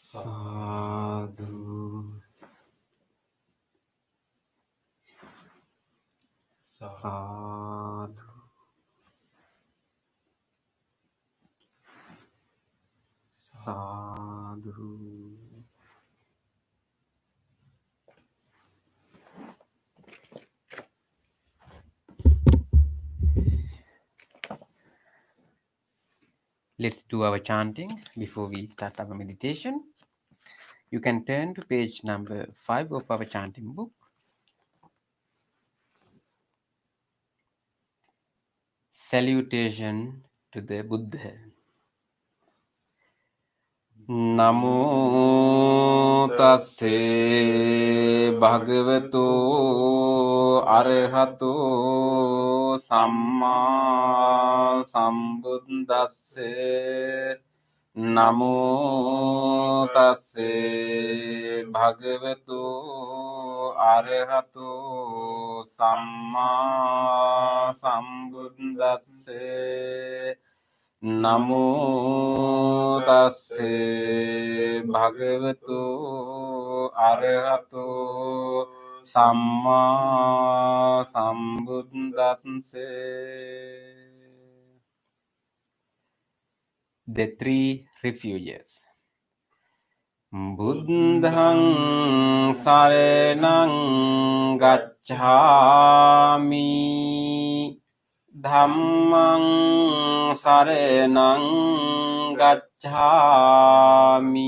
Sadhu, sadhu, sadhu. Let's do our chanting before we start our meditation. You can turn to page number 5 of our chanting book. Salutation to the Buddha. Namo tasse bhagavato arahato samma sambuddhasse. Namo tasse bhagavato arahato samma sambuddhasse. Namo tasse bhagavato arahato Samma Sambuddhassa. The three refuges. Buddhang saranang gacchami. Dhammang saranang gacchami.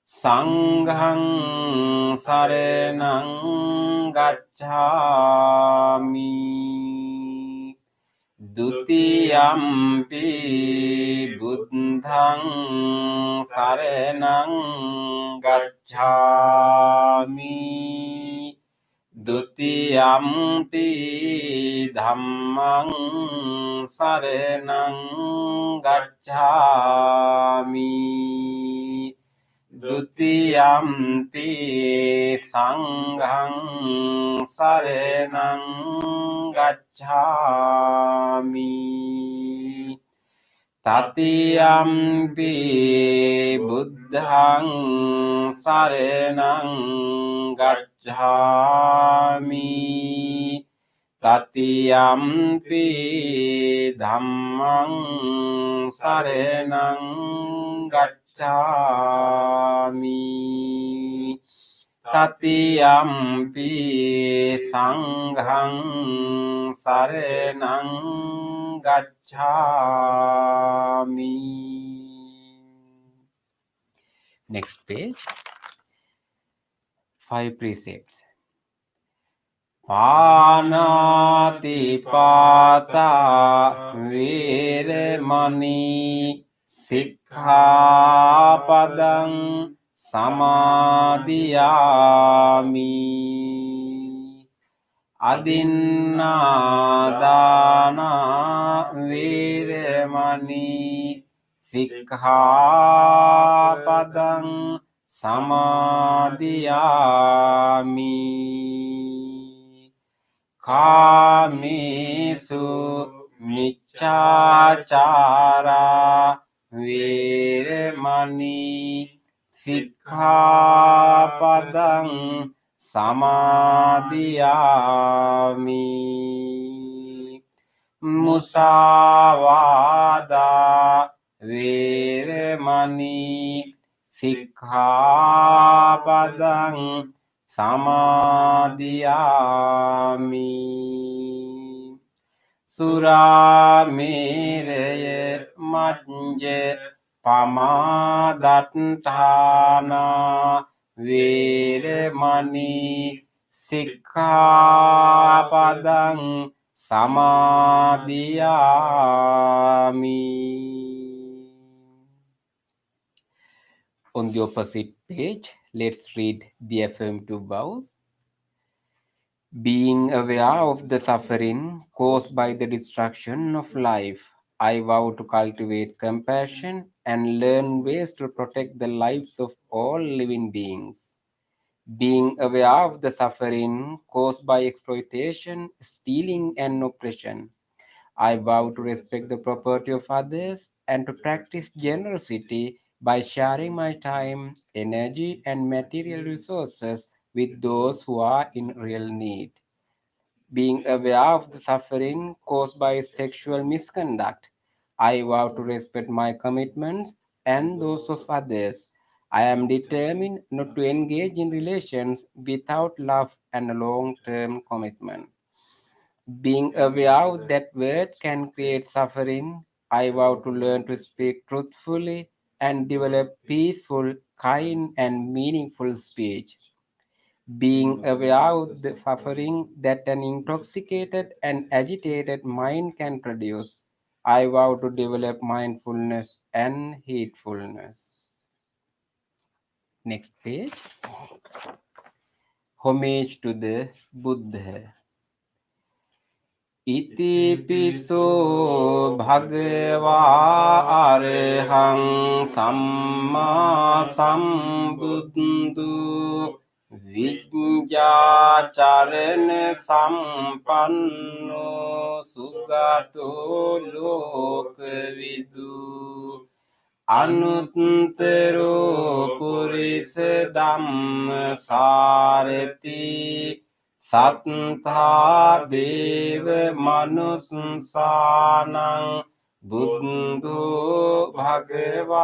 Sanghang saranang gacchami. Dutiyampi buddhang saranang gacchami. Dutiyampi dhammang saranang gacchami. Dutiyampi sanghang saranang gacchami. Tatiyampi buddhang saranang gacchami. Tatiyampi dhammang saranang gacchami. Tatiyampi sanghang saranang gacchami. Next page. 5 precepts. Panati pata veramani sikkhapadang samadhiyami. Adinnādāna veramani sikkhapadang samadhiyami. Kāmesu micchāchārā veramani sikkhapadang samadhiyami. Musāvādā veramani sikkhapadang samadhiyami. Surameraya majja pamadatthāna veramani sikkhapadang samadhiyami. On the opposite page, let's read the affirmative vows. Being aware of the suffering caused by the destruction of life, I vow to cultivate compassion and learn ways to protect the lives of all living beings. Being aware of the suffering caused by exploitation, stealing, and oppression, I vow to respect the property of others and to practice generosity by sharing my time, energy, and material resources with those who are in real need. Being aware of the suffering caused by sexual misconduct, I vow to respect my commitments and those of others. I am determined not to engage in relations without love and a long-term commitment. Being aware that words can create suffering, I vow to learn to speak truthfully and develop peaceful, kind, and meaningful speech. Being aware of the suffering that an intoxicated and agitated mind can produce, I vow to develop mindfulness and heedfulness. Next page. Homage to the Buddha. Iti piso bhagavā arahang samma sambuddhu vijñācarana sampanno sugato lokavidu අනුත්තරෝ පුරිස ධම්ම සාරති සත්තා දේව මනුස්සානං බුද්ධෝ භගවාති.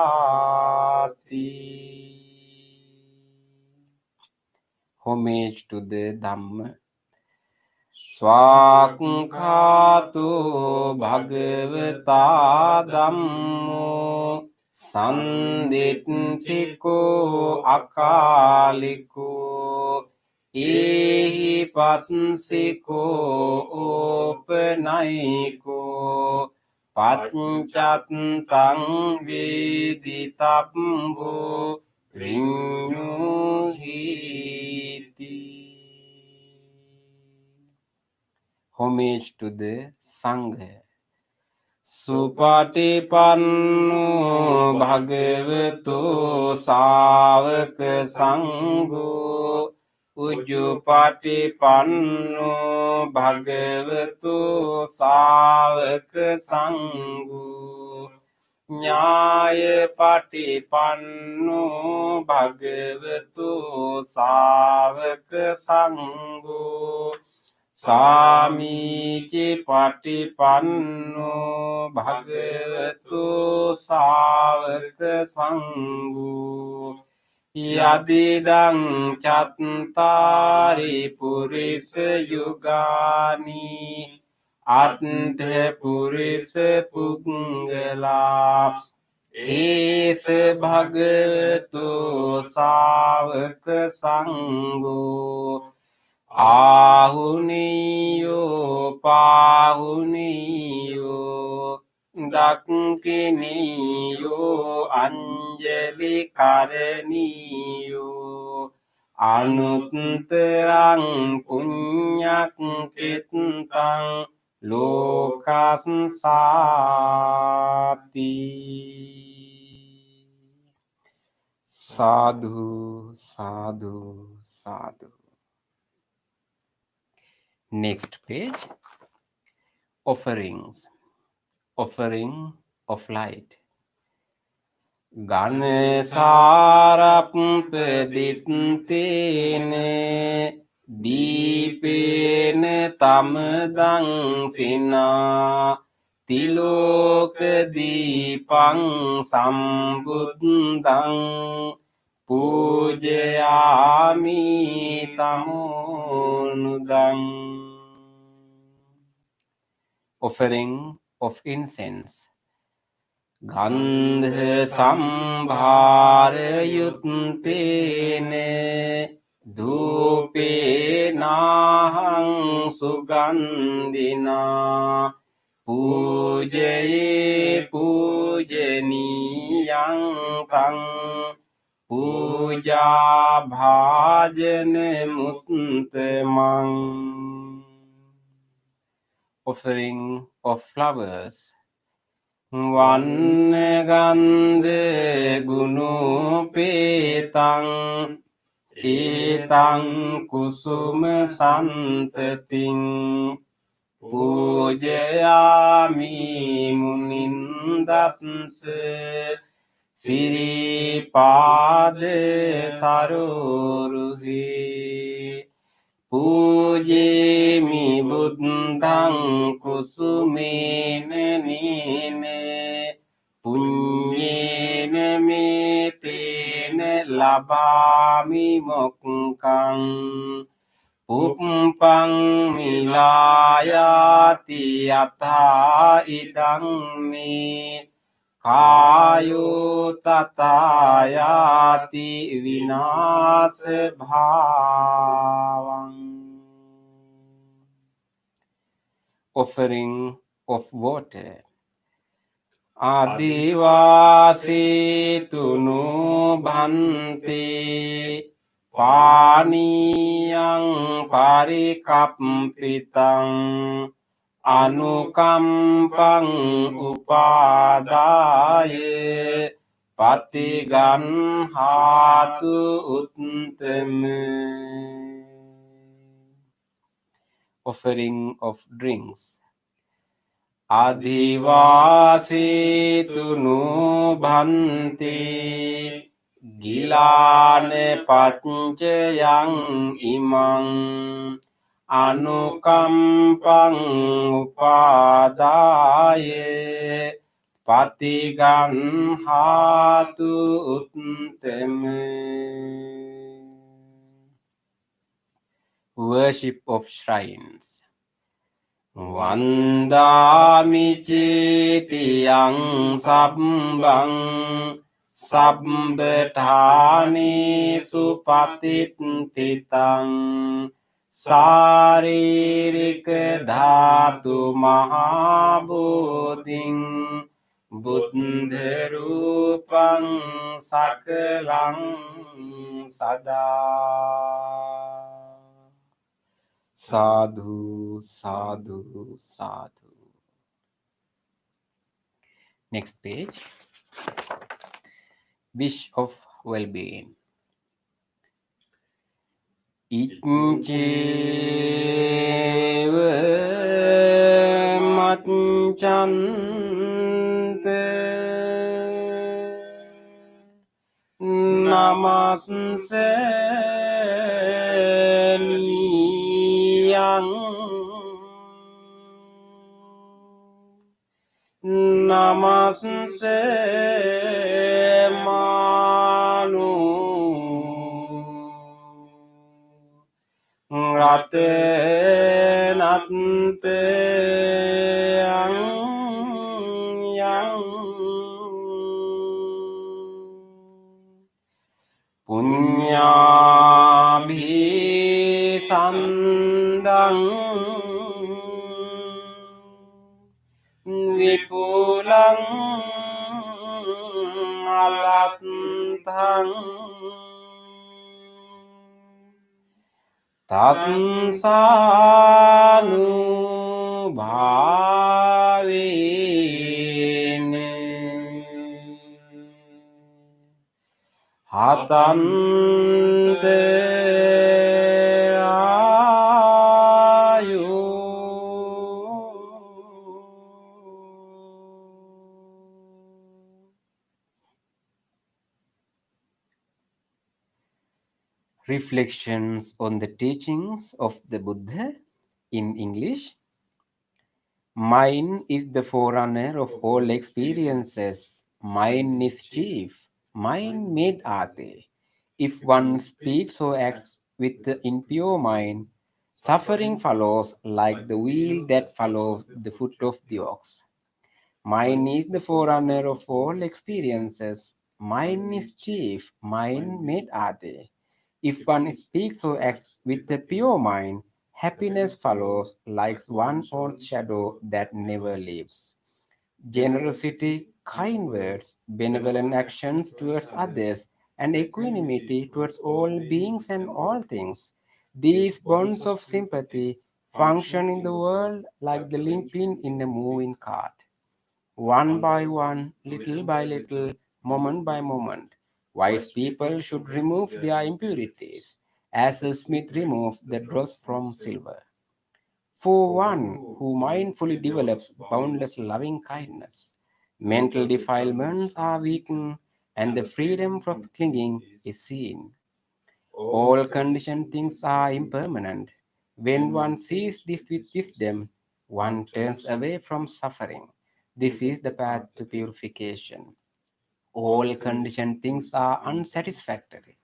Homage to the Dhamma. Swakkhātu bhagavata dhammo sanditthiko akaliko ehi patsiko opanayiko paccattam veditabbo vinyuhiti. Homage to the Sangha. Supatipanno bhagavato sāvaka sangho Ujjupatipanno bhagavato sāvaka sangho Nyāyapatipanno bhagavato sāvaka sangho Sāmīci patipanno bhagavato sāvaka sangho Yadidang cattari purisa yugani Attha purisa puggala Esa bhagavato sāvaka sangho Ahuniyo pahuniyo dakkiniyo anjali karaniyo anuttarang puññakkittang lokassati. Sadhu, sadhu, sadhu. Next page. Offerings. Offering of light. Ganesarappaditene Dīpene tamadang sina Tiloka dīpang sambuddhang Pujayami tamonudang. Offering of incense. Gandha sambhara yuttene Dhupe nahang sugandhina Pujaye pujaniyang tang Puja bhajane muttamang. Offering of flowers. Vannagandha gunupetang etang kusuma santating pujayami munindassa siripāda saroruhe Pujemi buddhaṃ kusumena nene puññena metena labāmi mokkhaṃ puppang milayati yatha idaṃ me kāyo tatayati vināsa bhāvaṃ. Offering of water. Adivasi tunu bhante Pāniyang parikappitang anukampang upadaya patiganhatu uttama. Offering of drinks. අධිවාසීතුනු භන්ති ගිලාන පච්චයං ඉමං අනුකම්පං උපාදාය පතිගන්හාතු උත්තම. Worship of shrines. වන්දාමි චේතියං සබ්බං සබ්බඨානේසු පතිත්ථිතං සාරීරික ධාතු මහා බෝධින් බුද්ධ රූපං සකලං සදා. Sadhu, sadhu, sadhu. Next page. Wish of well-being. Iccheva macchante namasse නමස්සේ මානු රතනත්තේ යං පුඤ්ඤාභි සන්දං විපුලං අලත්තං තත්සානු භාවේන හතන්තේ Reflections on the teachings of the Buddha in English. Mind is the forerunner of all experiences. Mind is chief. Mind made are they. If one speaks or acts with the impure mind, suffering follows like the wheel that follows the foot of the ox. Mind is the forerunner of all experiences. Mind is chief. Mind made are they. If one speaks or acts with a pure mind, happiness follows like one's own shadow that never leaves. Generosity, kind words, benevolent actions towards others, and equanimity towards all beings and all things. These bonds of sympathy function in the world like the linchpin in a moving cart. One by one, little by little, moment by moment, wise people should remove their impurities, as a smith removes the dross from silver. For one who mindfully develops boundless loving kindness, mental defilements are weakened and the freedom from clinging is seen. All conditioned things are impermanent. When one sees this with wisdom, one turns away from suffering. This is the path to purification. All conditioned things are unsatisfactory.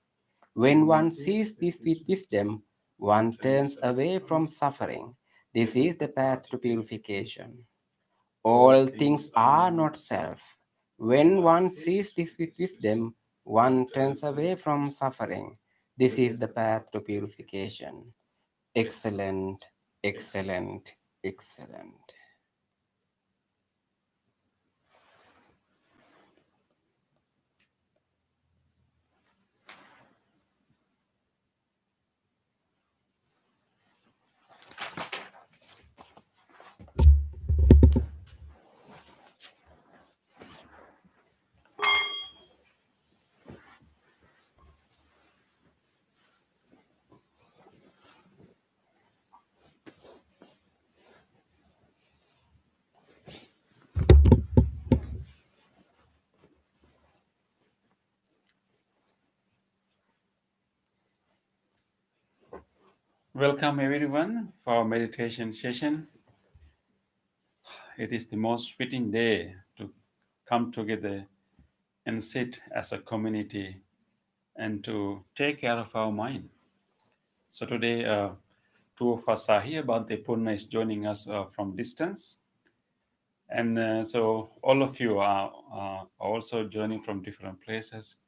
When one sees this with wisdom, one turns away from suffering. This is the path to purification. All things are not self. When one sees this with wisdom, one turns away from suffering. This is the path to purification. Excellent, excellent, excellent. Welcome everyone for our meditation session. It is the most fitting day to come together and sit as a community and to take care of our mind. So today, two of us are here. Bhante Purna is joining us from distance. And so all of you are also joining from different places.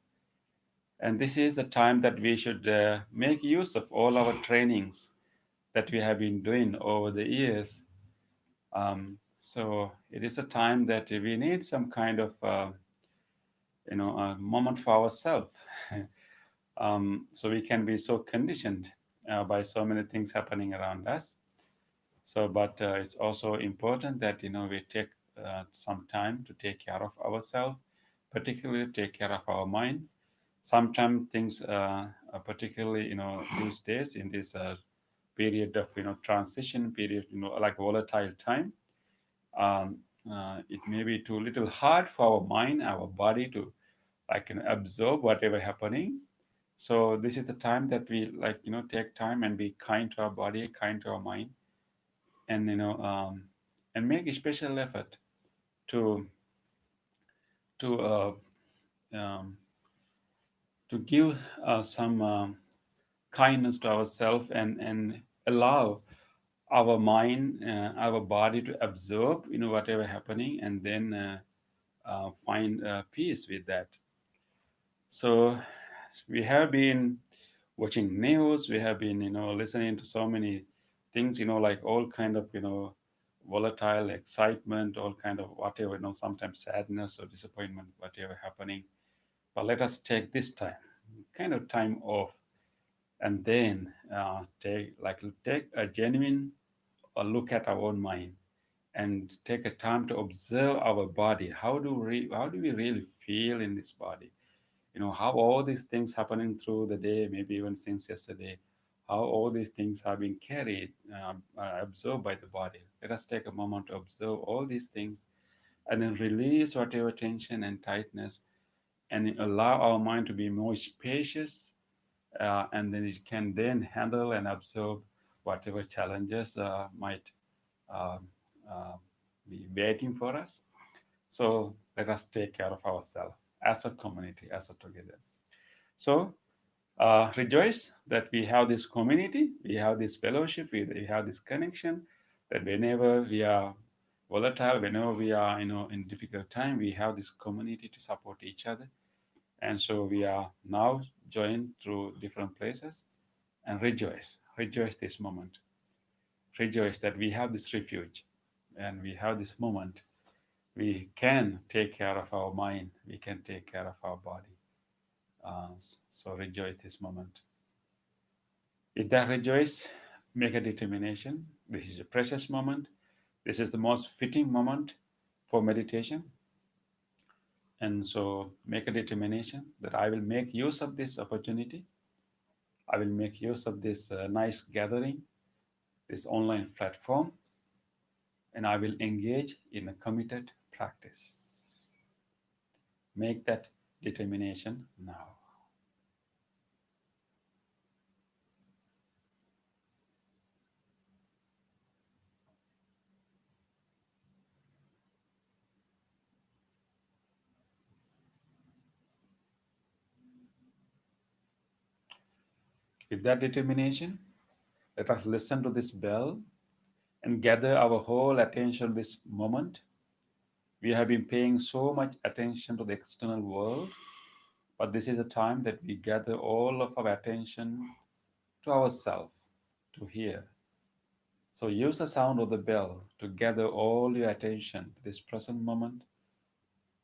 And this is the time that we should make use of all our trainings that we have been doing over the years. So it is a time that we need some kind of, a moment for ourselves. So we can be so conditioned by so many things happening around us. So, but it's also important that we take some time to take care of ourselves, particularly take care of our mind. Sometimes things, particularly these days in this period of transition period, like volatile time, um, it may be too little hard for our mind, our body to like absorb whatever happening. So this is the time that we like take time and be kind to our body, kind to our mind, and and make a special effort to to uh, um, to give some kindness to ourselves and allow our mind, our body to absorb whatever happening, and then find peace with that. So we have been watching news. We have been listening to so many things. Like all kind of volatile excitement, all kind of whatever. Sometimes sadness or disappointment, whatever happening. But let us take this time, kind of time off, and then take a genuine look at our own mind and take a time to observe our body. How do we really feel in this body? How all these things happening through the day, maybe even since yesterday, how all these things have been carried, absorbed by the body. Let us take a moment to observe all these things and then release whatever tension and tightness and allow our mind to be more spacious, and then it can then handle and absorb whatever challenges might um, uh, be waiting for us. So let us take care of ourselves as a community, as a together. So rejoice that we have this community, we have this fellowship, we have this connection. That whenever we are volatile, whenever we are in difficult time, we have this community to support each other. And so we are now joined through different places and rejoice this moment, rejoice that we have this refuge and we have this moment. We can take care of our mind, we can take care of our body. So rejoice this moment. With that rejoice, make a determination. This is a precious moment. This is the most fitting moment for meditation. And so make a determination that I will make use of this opportunity. I will make use of this nice gathering, this online platform, and I will engage in a committed practice. Make that determination now. With that determination, let us listen to this bell and gather our whole attention this moment. We have been paying so much attention to the external world, but this is a time that we gather all of our attention to ourselves, to hear. So use the sound of the bell to gather all your attention to this present moment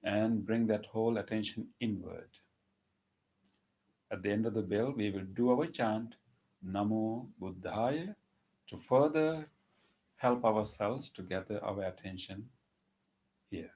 and bring that whole attention inward. At the end of the bell, we will do our chant, Namo Buddhaya, to further help ourselves to gather our attention here.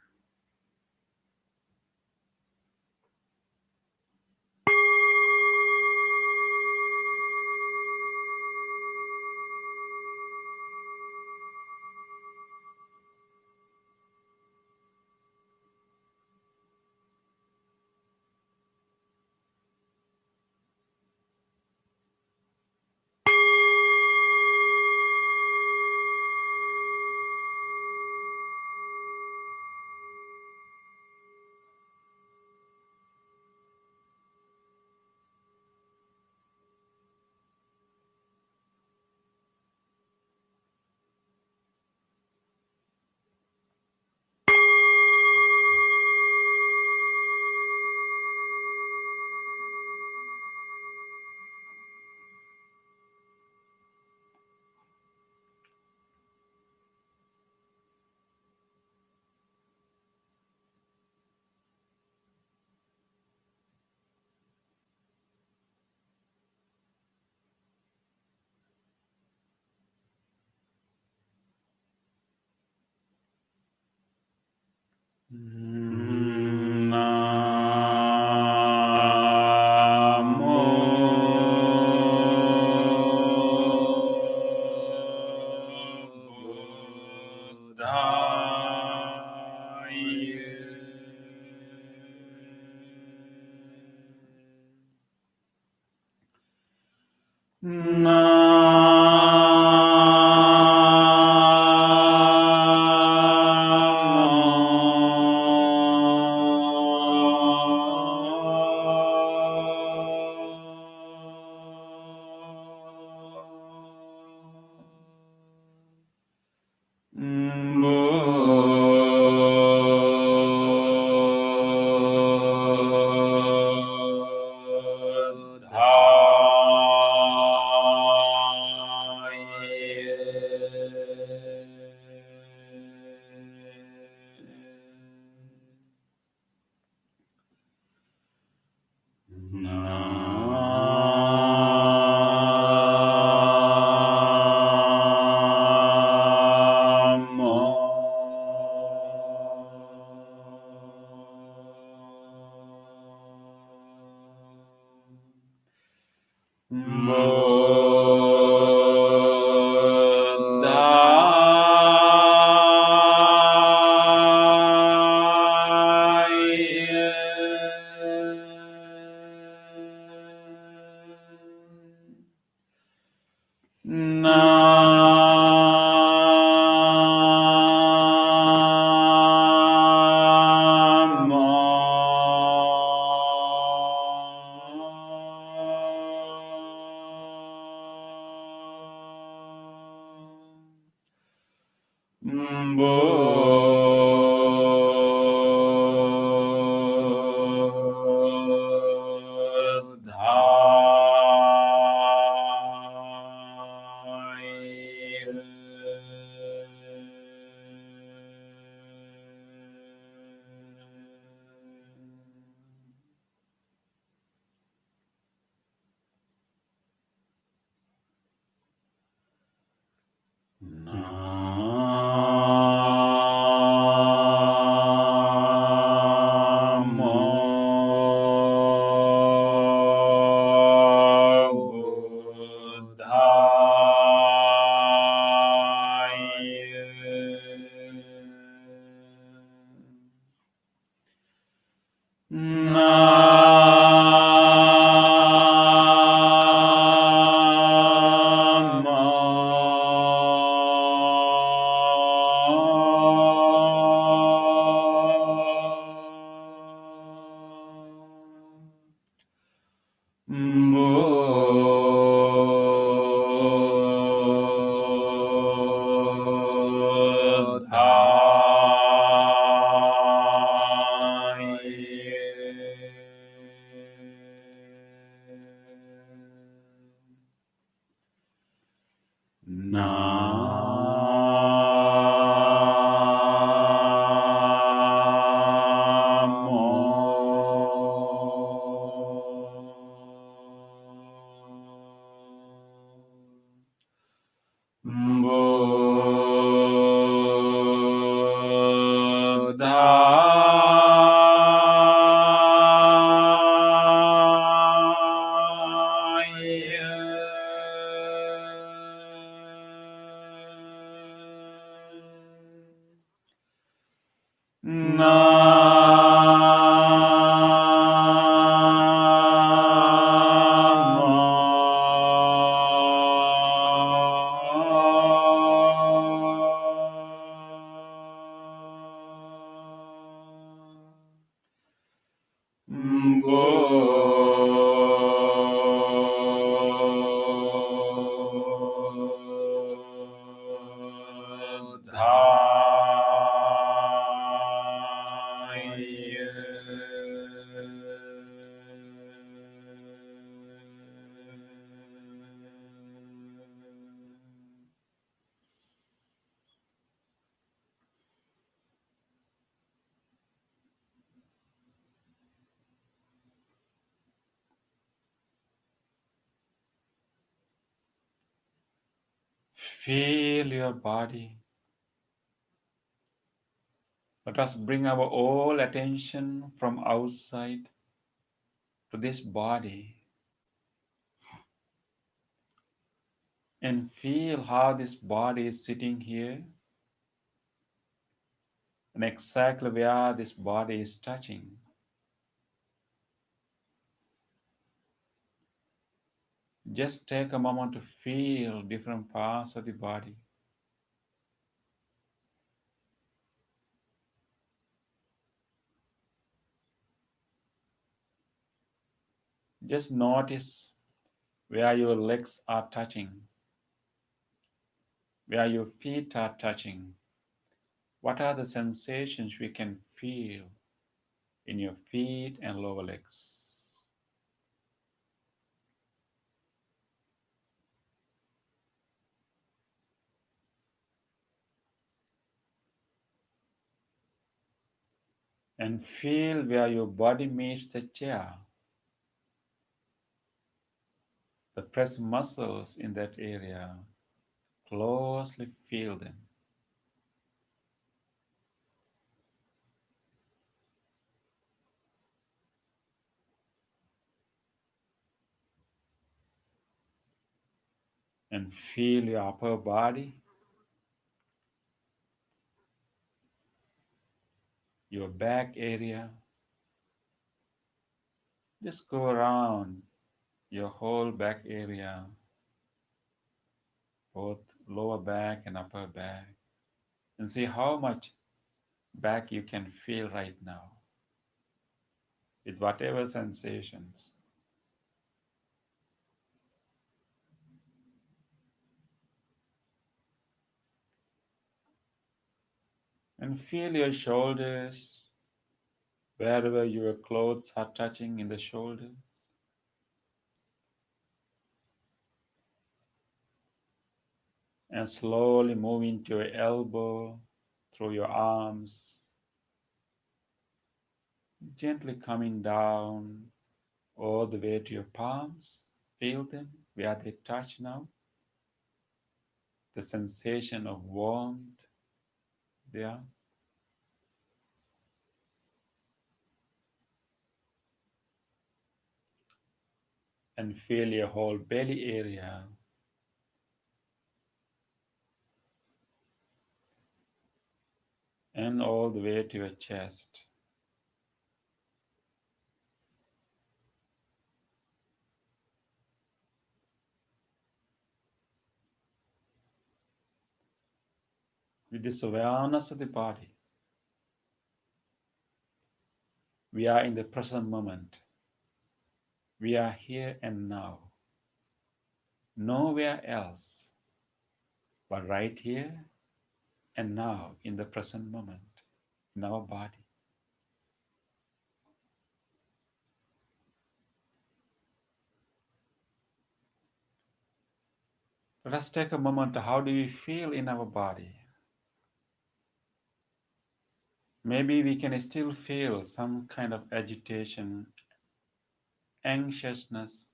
Feel your body Let us bring our whole attention from outside to this body and feel how this body is sitting here and exactly where this body is touching. Just take a moment to feel different parts of the body. Just notice where your legs are touching, where your feet are touching. What are the sensations we can feel in your feet and lower legs? And feel where your body meets the chair, the press muscles in that area. Closely feel them. And feel your upper body, your back area. Just go around your whole back area, both lower back and upper back, and see how much back you can feel right now with whatever sensations. And feel your shoulders, wherever your clothes are touching in the shoulder. And slowly move into your elbow, through your arms, gently coming down all the way to your palms. Feel them where they touch now. The sensation of warmth there. And feel your whole belly area, and all the way to your chest. With this awareness of the body, we are in the present moment. We are here and now, nowhere else but right here and now in the present moment in our body. Let us take a moment. How do we feel in our body? Maybe we can still feel some kind of agitation, anxiousness,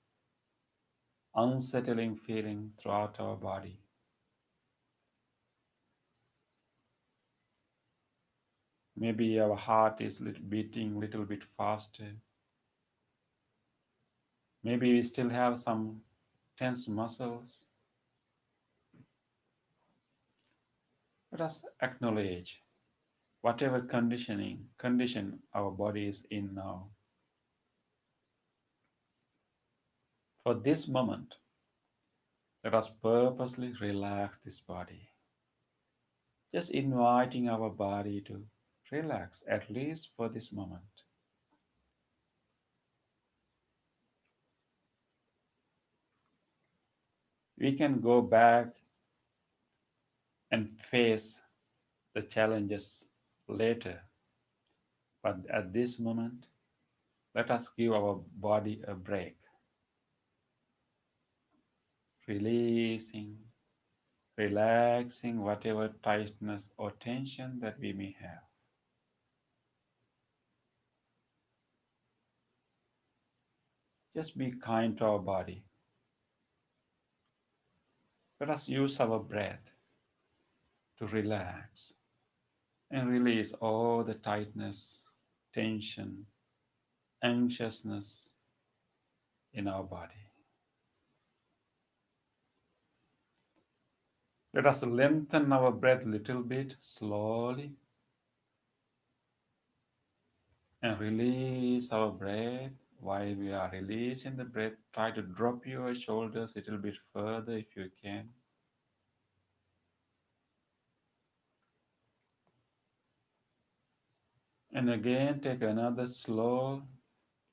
unsettling feeling throughout our body. Maybe our heart is beating a little bit faster. Maybe we still have some tense muscles. Let us acknowledge whatever condition our body is in now. For this moment, let us purposely relax this body, just inviting our body to relax at least for this moment. We can go back and face the challenges later, but at this moment, let us give our body a break, releasing, relaxing whatever tightness or tension that we may have. Just be kind to our body. Let us use our breath to relax. and release all the tightness, tension, anxiousness in our body. Let us lengthen our breath a little bit slowly and release our breath. While we are releasing the breath, try to drop your shoulders a little bit further if you can. And again, take another slow,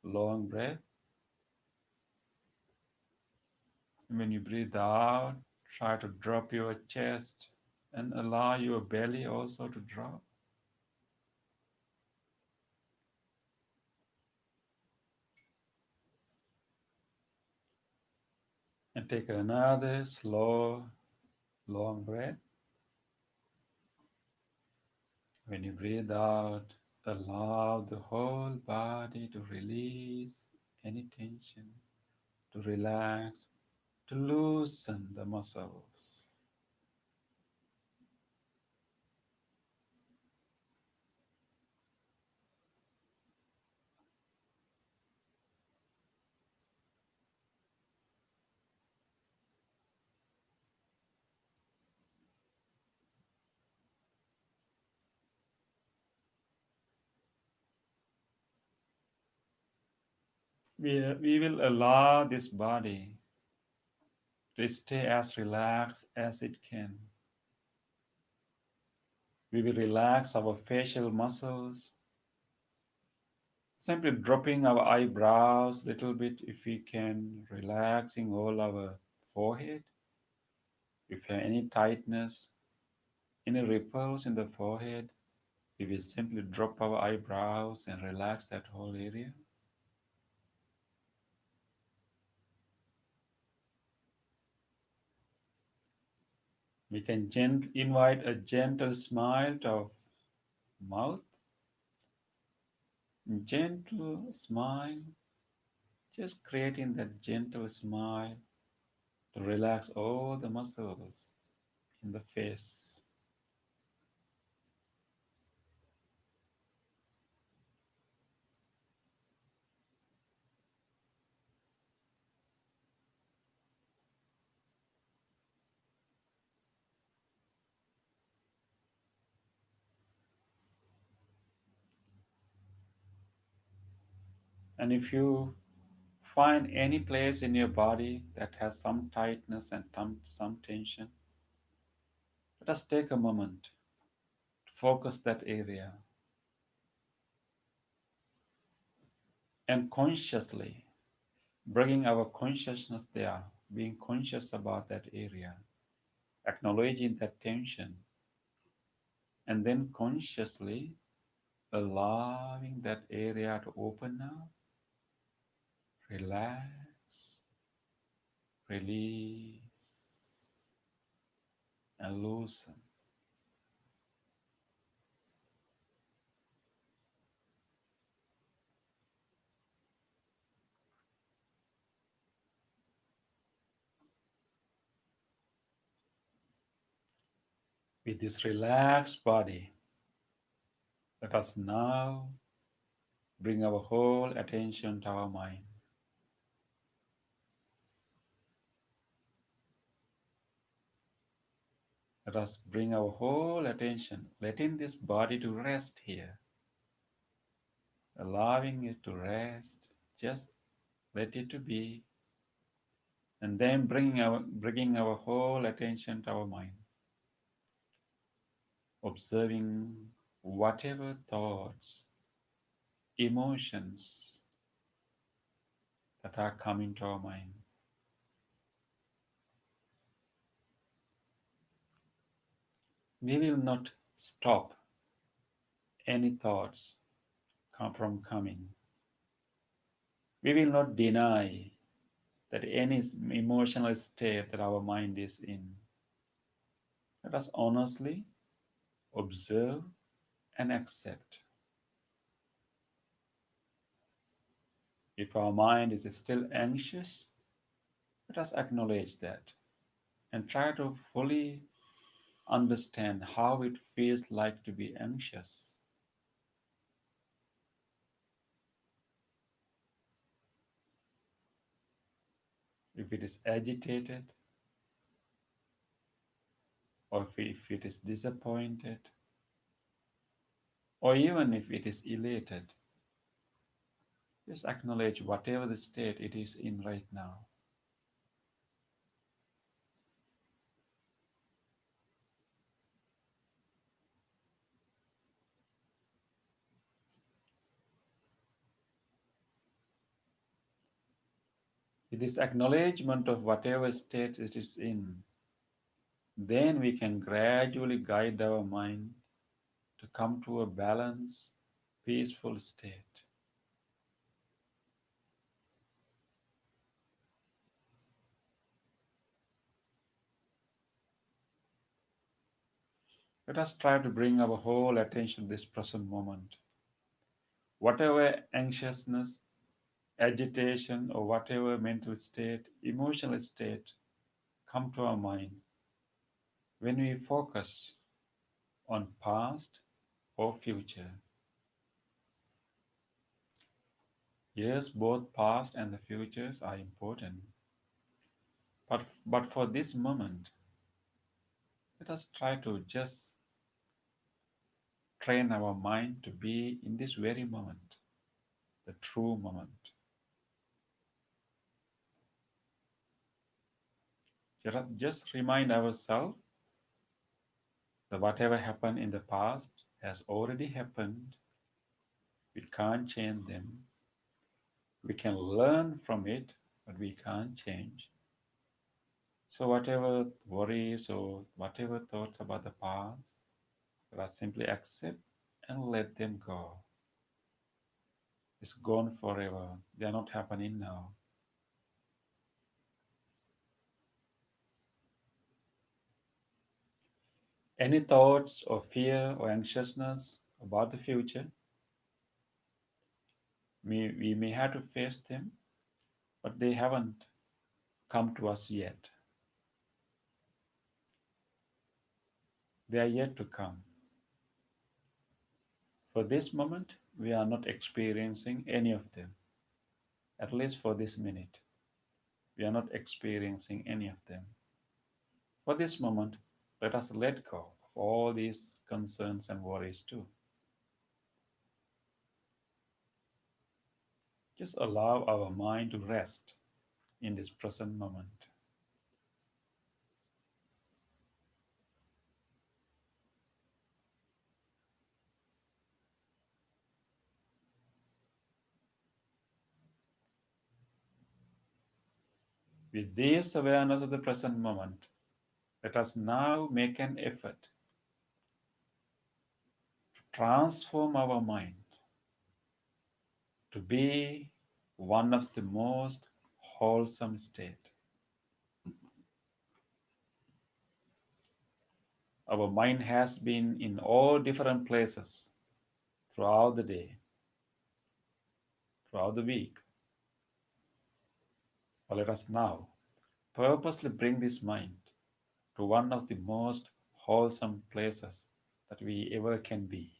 long breath. When you breathe out, try to drop your chest and allow your belly also to drop. And take another slow, long breath. When you breathe out, allow the whole body to release any tension, to relax, to loosen the muscles. We will allow this body to stay as relaxed as it can. We will relax our facial muscles, simply dropping our eyebrows a little bit if we can, relaxing all our forehead. If you have any tightness, any ripples in the forehead, we will simply drop our eyebrows and relax that whole area. We can invite a gentle smile to our mouth, gentle smile, just creating that gentle smile to relax all the muscles in the face. And if you find any place in your body that has some tightness and some tension, let us take a moment to focus that area and consciously bringing our consciousness there, being conscious about that area, acknowledging that tension, and then consciously allowing that area to open up, relax, release, and loosen. With this relaxed body, let us now bring our whole attention to our mind. Let us bring our whole attention, letting this body to rest here, allowing it to rest, just let it to be, and then bringing our whole attention to our mind, observing whatever thoughts, emotions that are coming to our mind. We will not stop any thoughts from coming. We will not deny that any emotional state that our mind is in. Let us honestly observe and accept. If our mind is still anxious, let us acknowledge that and try to fully understand how it feels like to be anxious. If it is agitated, or if it is disappointed, or even if it is elated, just acknowledge whatever the state it is in right now. With this acknowledgement of whatever state it is in, then we can gradually guide our mind to come to a balanced, peaceful state. Let us try to bring our whole attention to this present moment. Whatever anxiousness, agitation, or whatever mental state, emotional state come to our mind, when we focus on past or future. Yes, both past and the futures are important. But for this moment, let us try to just train our mind to be in this very moment, the true moment. Just remind ourselves that whatever happened in the past has already happened. We can't change them. We can learn from it, but we can't change. So, whatever worries or whatever thoughts about the past, let us simply accept and let them go. It's gone forever. They are not happening now. Any thoughts or fear or anxiousness about the future, we may have to face them, but they haven't come to us yet. They are yet to come. For this moment, we are not experiencing any of them. At least for this minute, we are not experiencing any of them. For this moment, let us let go of all these concerns and worries too. Just allow our mind to rest in this present moment. With this awareness of the present moment, let us now make an effort to transform our mind to be one of the most wholesome state. Our mind has been in all different places throughout the day, throughout the week. But let us now purposely bring this mind to one of the most wholesome places that we ever can be.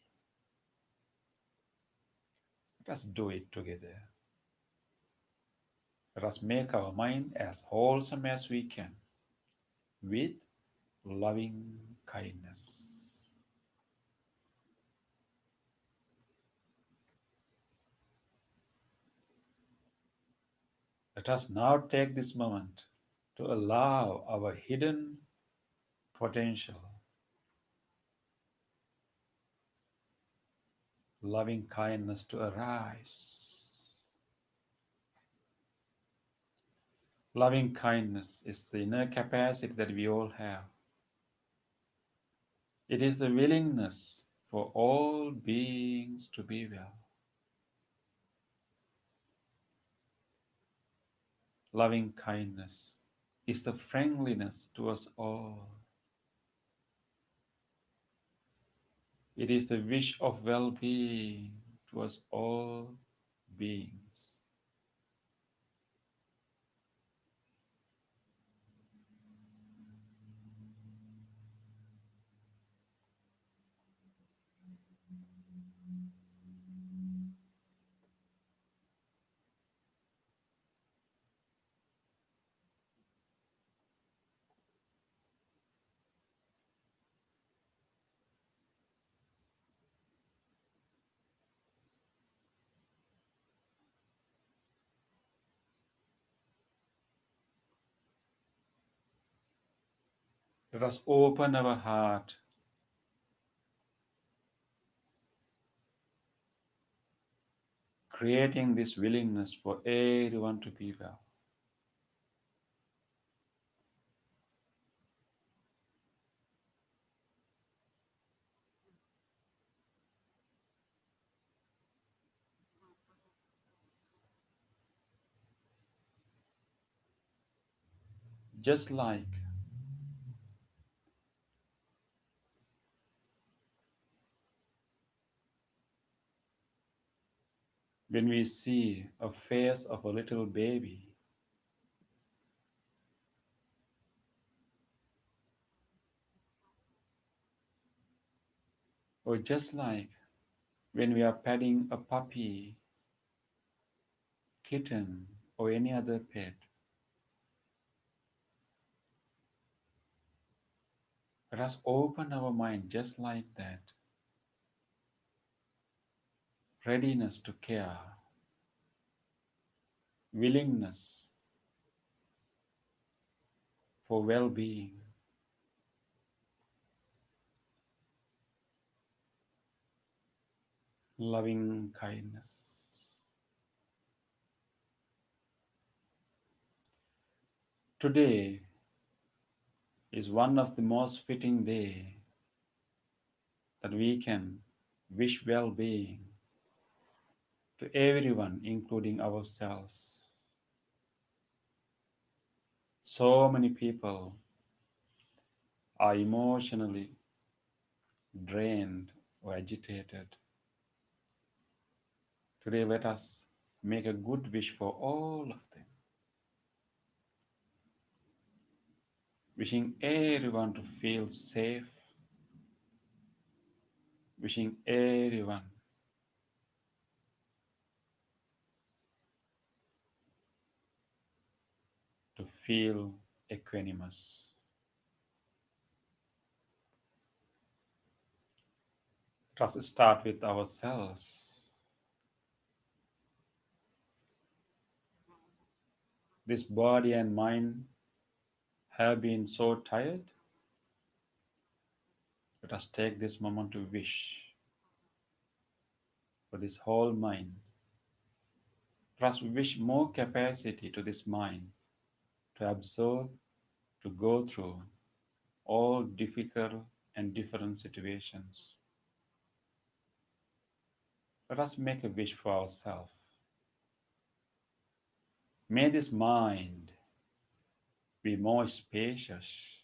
Let us do it together. Let us make our mind as wholesome as we can with loving kindness. Let us now take this moment to allow our hidden potential, loving kindness to arise. Loving kindness is the inner capacity that we all have. It is the willingness for all beings to be well. Loving kindness is the friendliness to us all. It is the wish of well-being to us all beings. Let us open our heart, creating this willingness for everyone to be well. Just like when we see a face of a little baby, or just like when we are petting a puppy, kitten, or any other pet, let us open our mind just like that. Readiness to care, willingness for well being, loving kindness. Today is one of the most fitting day that we can wish well being to everyone, including ourselves. So many people are emotionally drained or agitated. Today, let us make a good wish for all of them, wishing everyone to feel safe, wishing everyone to feel equanimous. Let us start with ourselves. This body and mind have been so tired. Let us take this moment to wish for this whole mind. Let us wish more capacity to this mind to absorb, to go through all difficult and different situations. Let us make a wish for ourselves. May this mind be more spacious.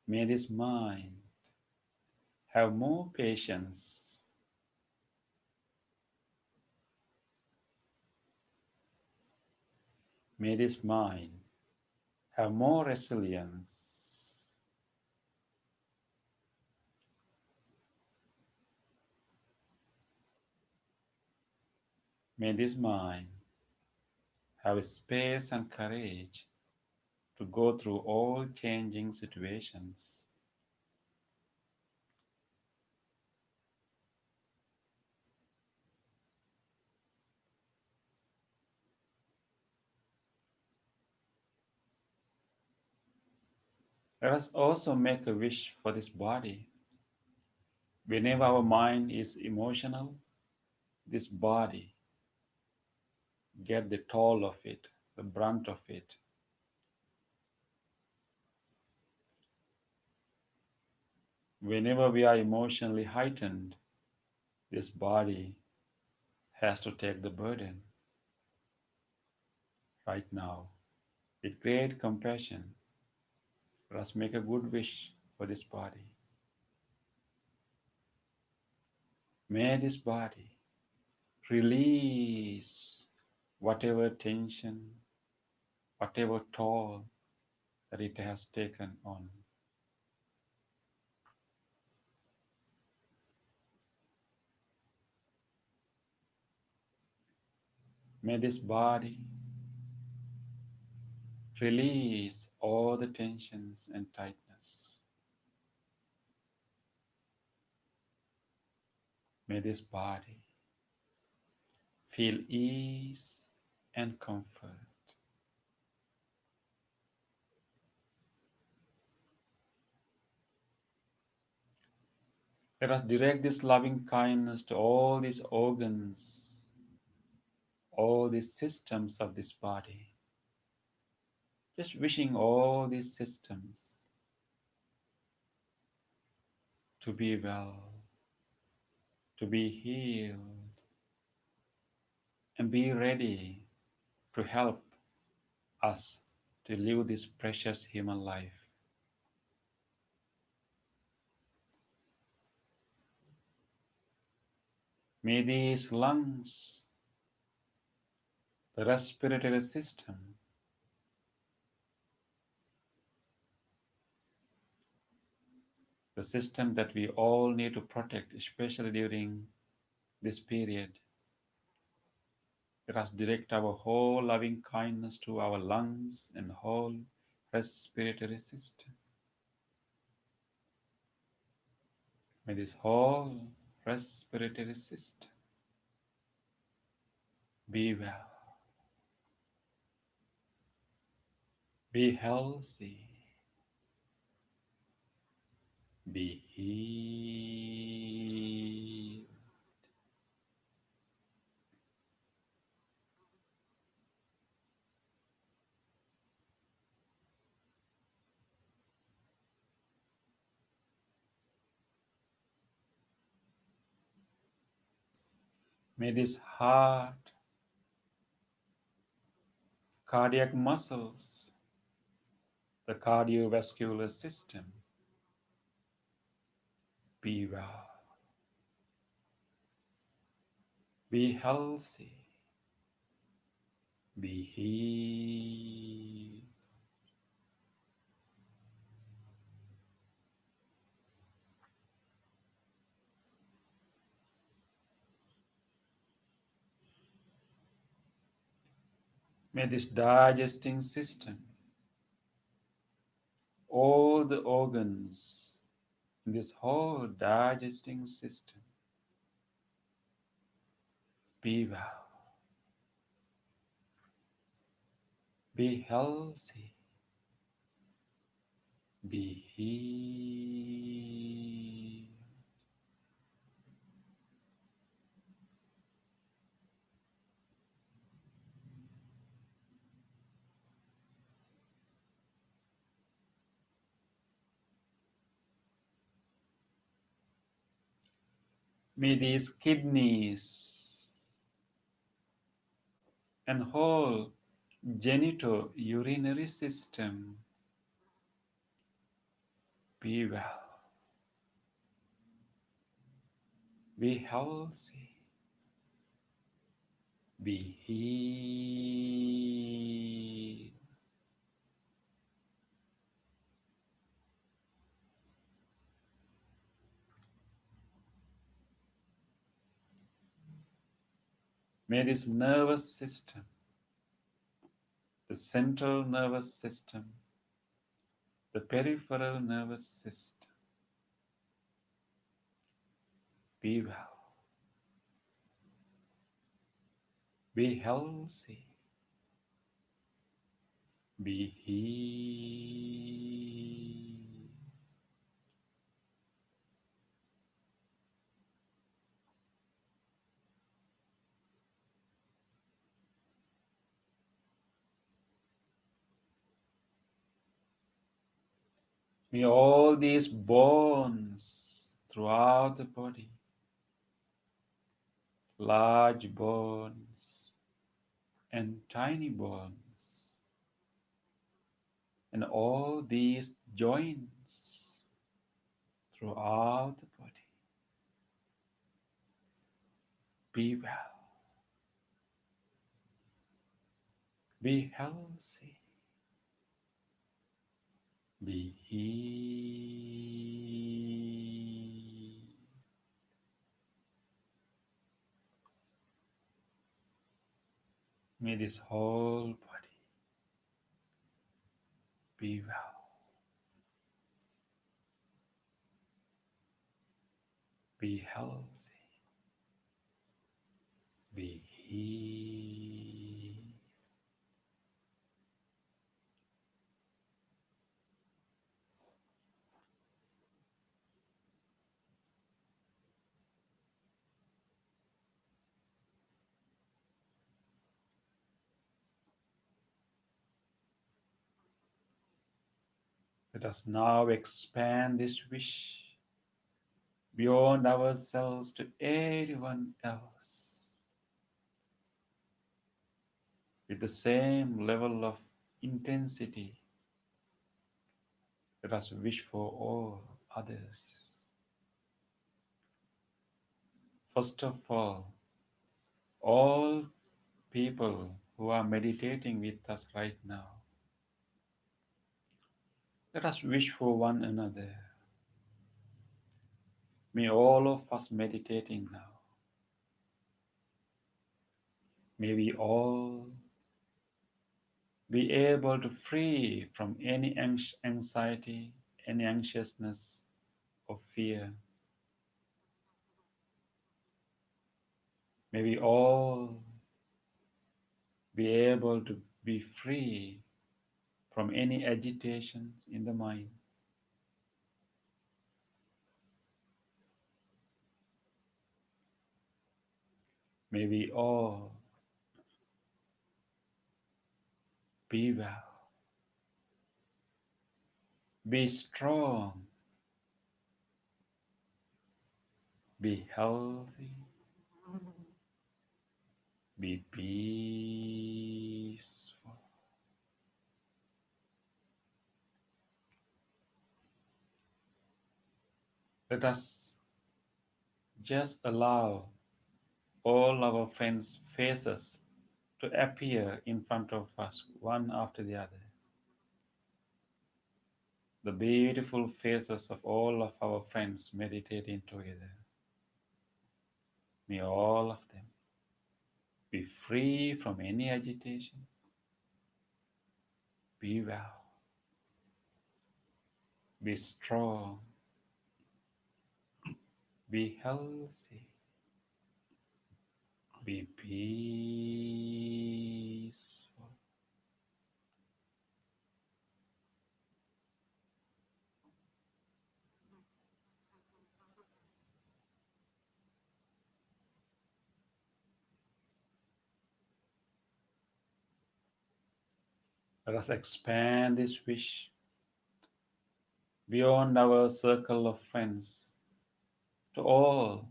May this mind have more patience. May this mind have more resilience. May this mind have space and courage to go through all changing situations. Let us also make a wish for this body. Whenever our mind is emotional, this body get the toll of it, the brunt of it. Whenever we are emotionally heightened, this body has to take the burden right now. With great compassion, let us make a good wish for this body. May this body release whatever tension, whatever toll that it has taken on. May this body release all the tensions and tightness. May this body feel ease and comfort. Let us direct this loving kindness to all these organs, all these systems of this body. Just wishing all these systems to be well, to be healed, and be ready to help us to live this precious human life. May these lungs, the respiratory system, the system that we all need to protect, especially during this period, let us direct our whole loving kindness to our lungs and whole respiratory system. May this whole respiratory system be well, be healthy, be healed. May this heart, cardiac muscles, the cardiovascular system be well, be healthy, be healed. May this digesting system, all the organs in this whole digesting system be well, be healthy, be healed. May these kidneys and whole genitourinary system be well, be healthy, be healed. May this nervous system, the central nervous system, the peripheral nervous system be well, be healthy, be healed. May all these bones throughout the body, large bones and tiny bones, and all these joints throughout the body be well, be healthy, be healed. May this whole body be well, be healthy, be healed. Let us now expand this wish beyond ourselves to everyone else with the same level of intensity. Let us wish for all others. First of all people who are meditating with us right now, let us wish for one another. May all of us meditating now, may we all be able to free from any anxiety, any anxiousness or fear. May we all be able to be free from any agitations in the mind. May we all be well, be strong, be healthy, be peaceful. Let us just allow all our friends' faces to appear in front of us, one after the other. The beautiful faces of all of our friends meditating together. May all of them be free from any agitation, be well, be strong, be healthy, be peaceful. Let us expand this wish beyond our circle of friends to all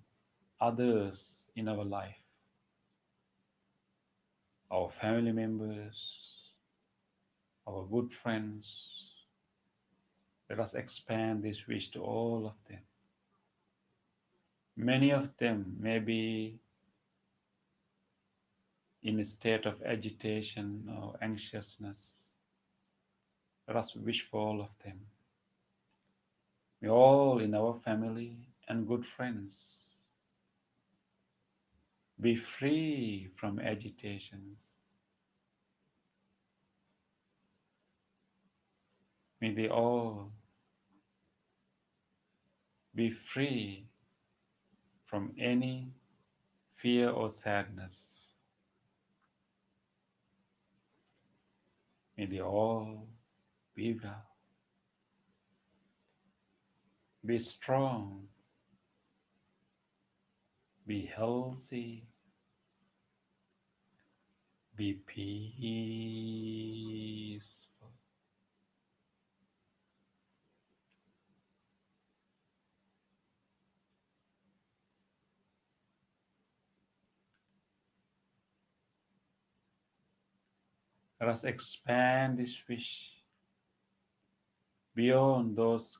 others in our life, our family members, our good friends. Let us expand this wish to all of them. Many of them may be in a state of agitation or anxiousness. Let us wish for all of them. May all in our family and good friends be free from agitations. May they all be free from any fear or sadness. May they all be well, be strong, be healthy, be peaceful. Let us expand this wish beyond those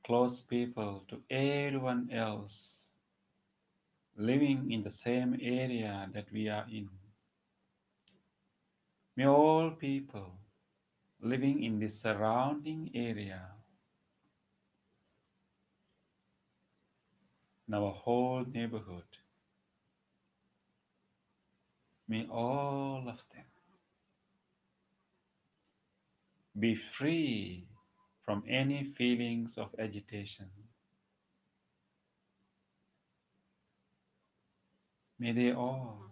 close people to everyone else living in the same area that we are in. May all people living in the surrounding area, in our whole neighborhood, May all of them be free from any feelings of agitation. May they all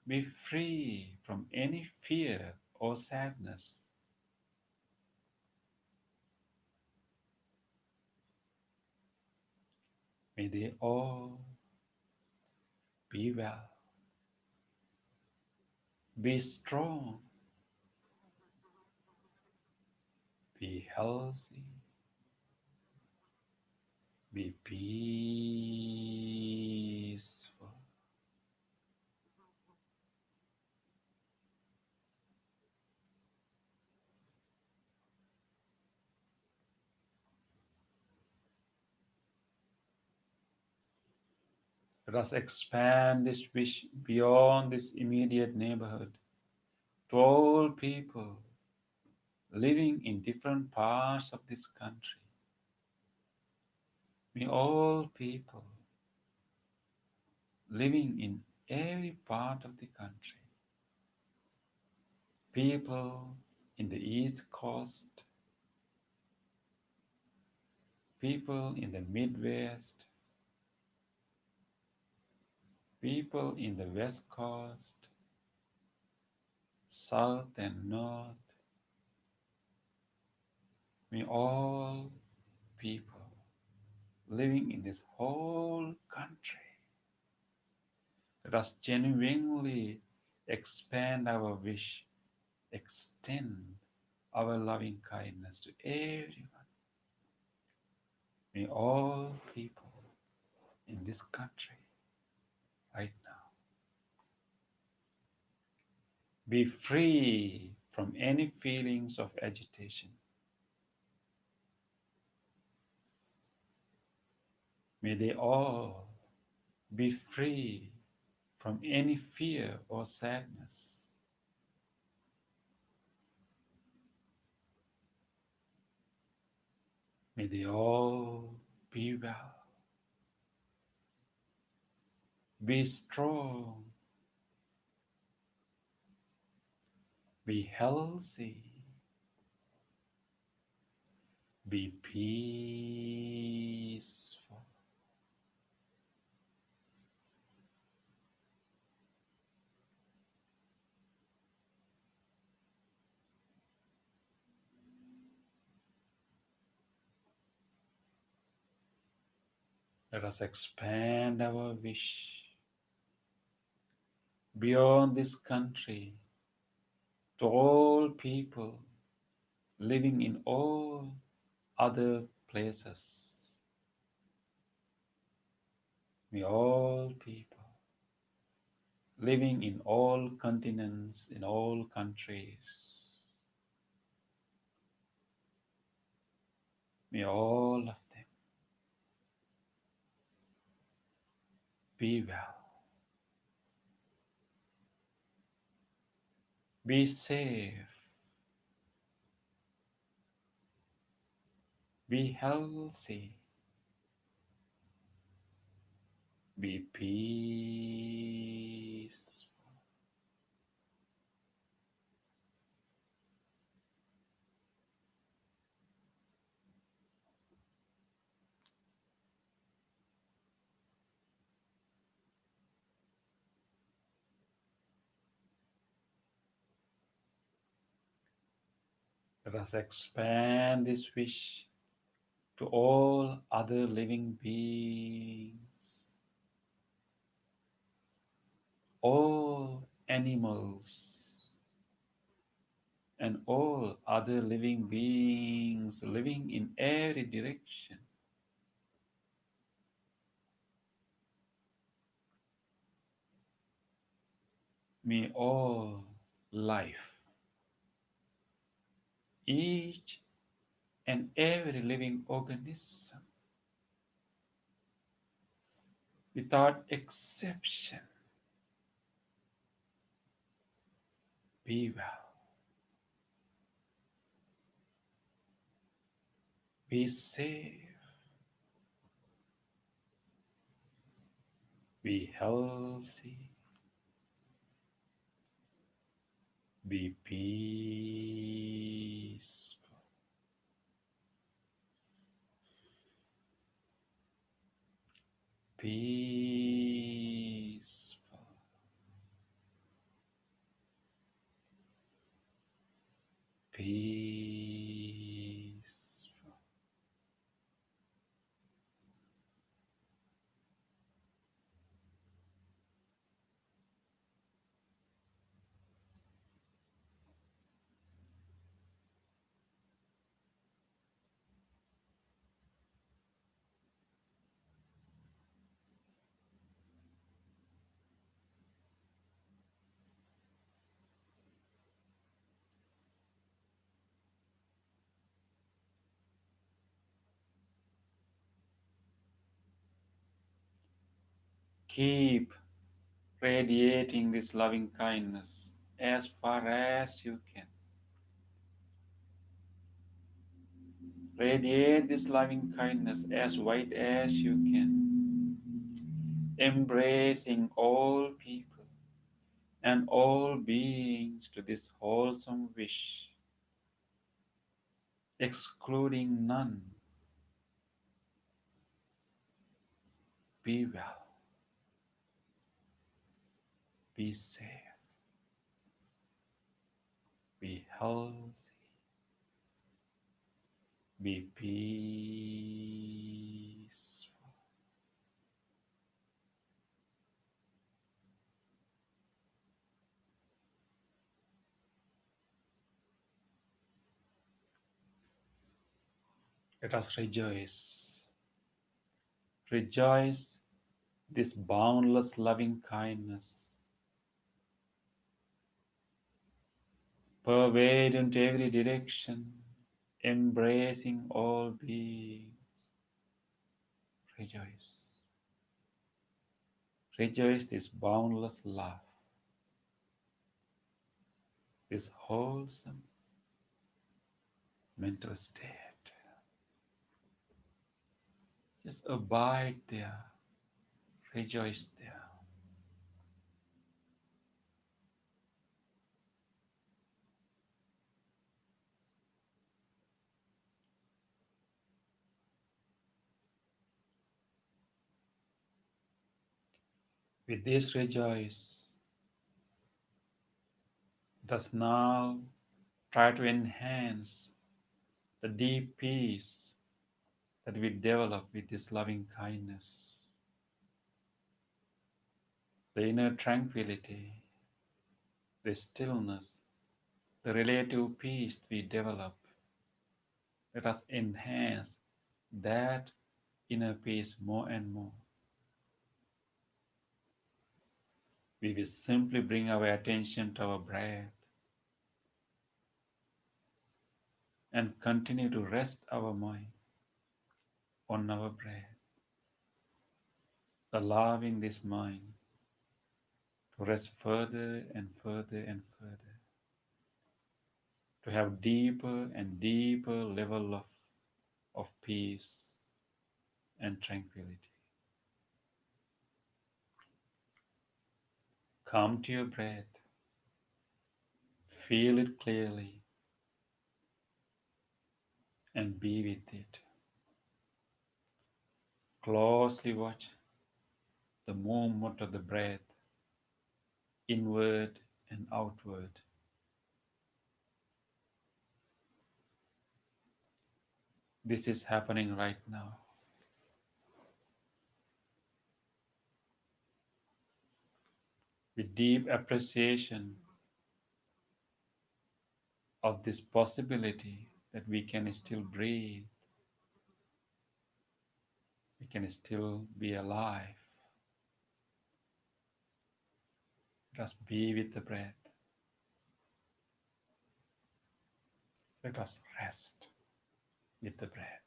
be free from any fear or sadness. May they all be well, be strong, be healthy, be peaceful. Let us expand this wish beyond this immediate neighborhood to all people living in different parts of this country. May all people living in every part of the country, people in the East Coast, people in the Midwest, people in the West Coast, South and North, may all people living in this whole country, let us genuinely expand our wish, extend our loving kindness to everyone. May all people in this country right now be free from any feelings of agitation. May they all be free from any fear or sadness. May they all be well, be strong, be healthy, be peaceful. Let us expand our wish beyond this country to all people living in all other places. May all people living in all continents, in all countries, may all of them be well, be safe, be healthy, be peaceful. Let us expand this wish to all other living beings, all animals, and all other living beings living in every direction. May all life, each and every living organism, without exception, be well, be safe, be healthy, Be peaceful. Peaceful. Peaceful. Keep radiating this loving kindness as far as you can. Radiate this loving kindness as wide as you can, embracing all people and all beings to this wholesome wish, excluding none. Be well, be safe, be healthy, be peaceful. Let us rejoice. Rejoice this boundless loving kindness pervade into every direction, embracing all beings. Rejoice. Rejoice this boundless love, this wholesome mental state. Just abide there, rejoice there. With this rejoice, let us now try to enhance the deep peace that we develop with this loving kindness, the inner tranquility, the stillness, the relative peace we develop. Let us enhance that inner peace more and more. We will simply bring our attention to our breath and continue to rest our mind on our breath, allowing this mind to rest further and further and further, to have deeper and deeper level of peace and tranquility. Come to your breath, feel it clearly, and be with it. Closely watch the movement of the breath inward and outward. This is happening right now. With deep appreciation of this possibility that we can still breathe, we can still be alive. Let us be with the breath. Let us rest with the breath.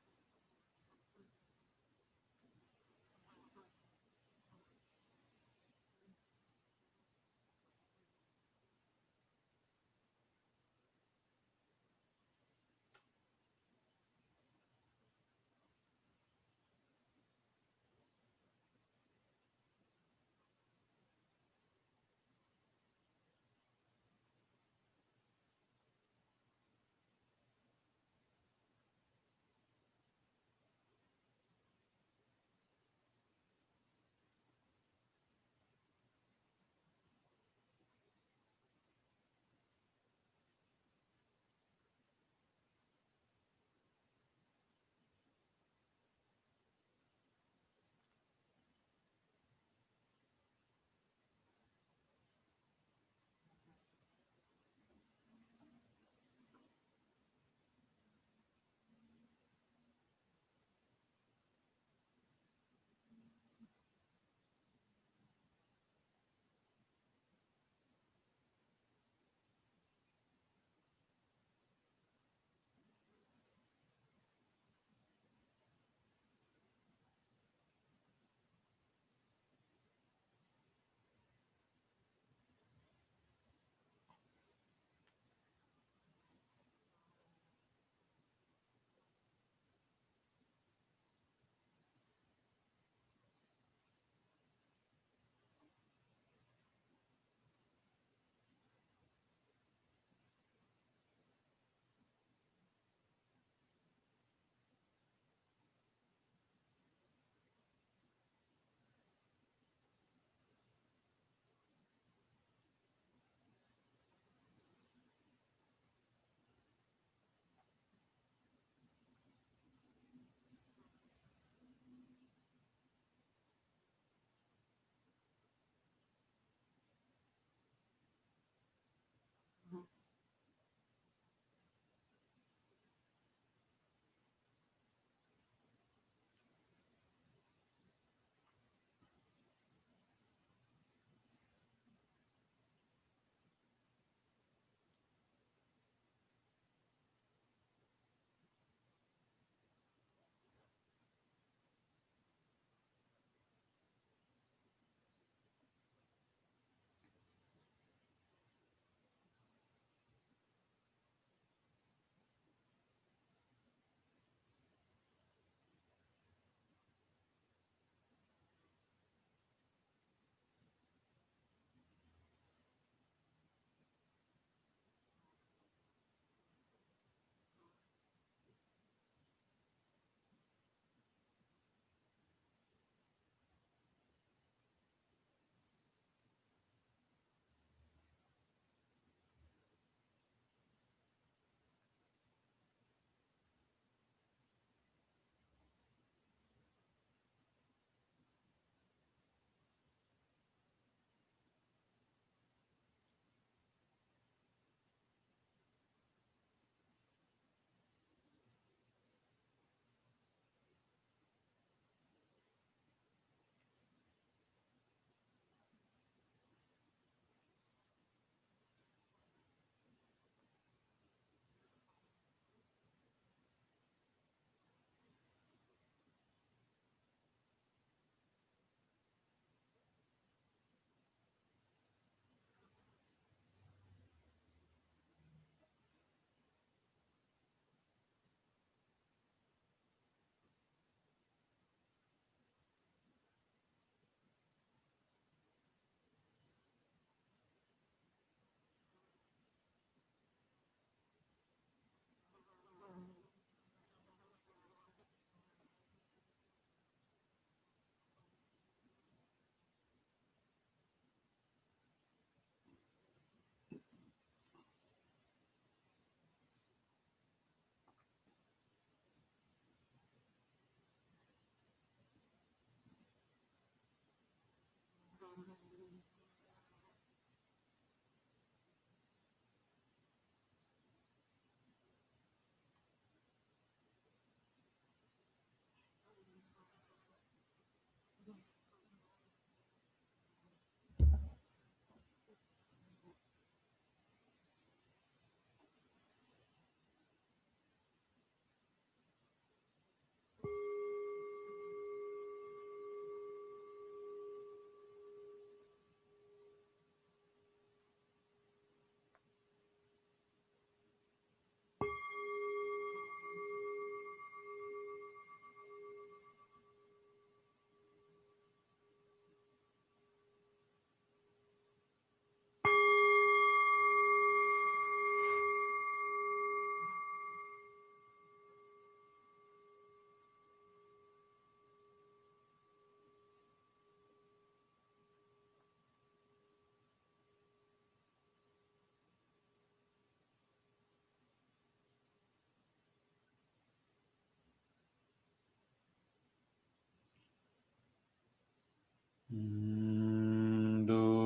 Dukkha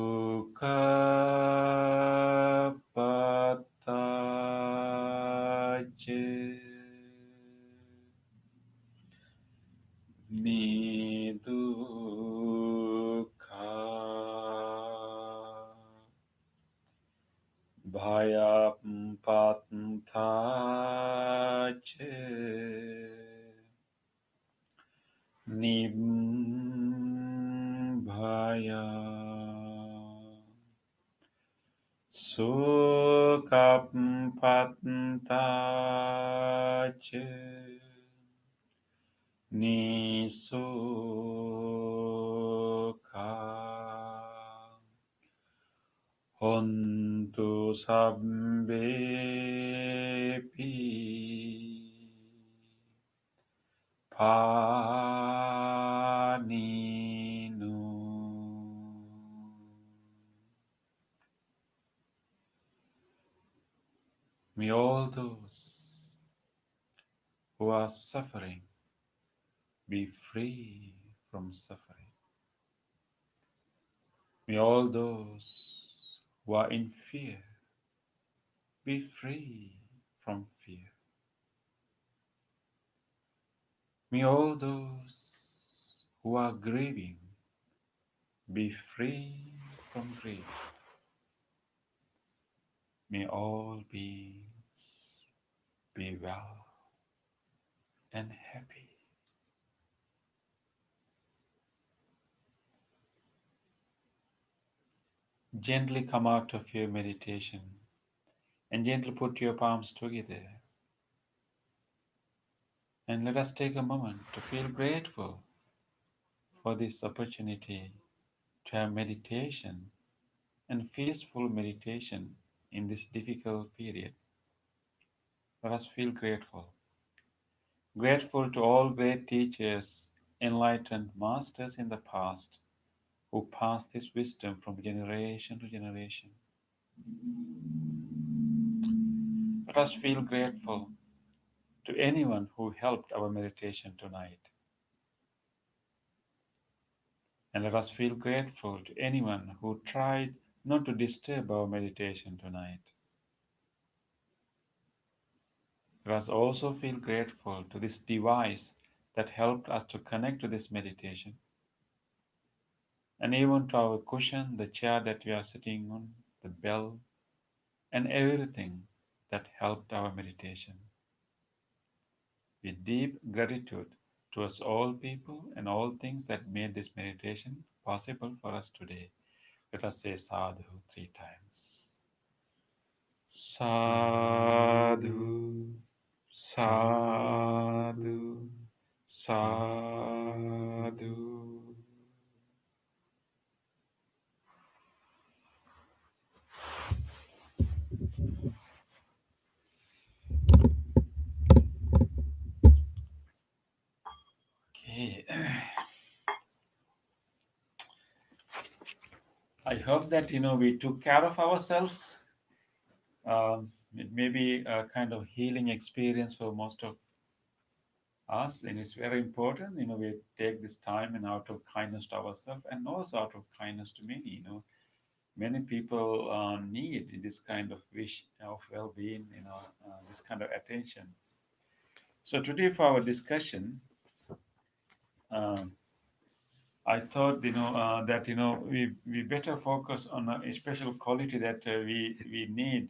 Pattache Nidukkha Bhayapatthache Nibbhaya Sukampattache Nisukha Hontu Sabbepi Paninu. May all those who are suffering be free from suffering. May all those who are in fear be free from fear. May all those who are grieving be free from grief. May all beings be well and happy. Gently come out of your meditation and gently put your palms together. And let us take a moment to feel grateful for this opportunity to have meditation and peaceful meditation in this difficult period. Let us feel grateful. Grateful to all great teachers, enlightened masters in the past who passed this wisdom from generation to generation. Let us feel grateful to anyone who helped our meditation tonight. And let us feel grateful to anyone who tried not to disturb our meditation tonight. Let us also feel grateful to this device that helped us to connect to this meditation, and even to our cushion, the chair that we are sitting on, the bell, and everything that helped our meditation. With deep gratitude towards all people and all things that made this meditation possible for us today. Let us say sadhu 3 times. Sadhu, sadhu, sadhu. Okay. I hope that we took care of ourselves. It may be a kind of healing experience for most of us, and it's very important. We take this time and out of kindness to ourselves, and also out of kindness to many. Many people need this kind of wish of well-being. This kind of attention. So today, for our discussion, um, I thought that we better focus on a special quality that we need,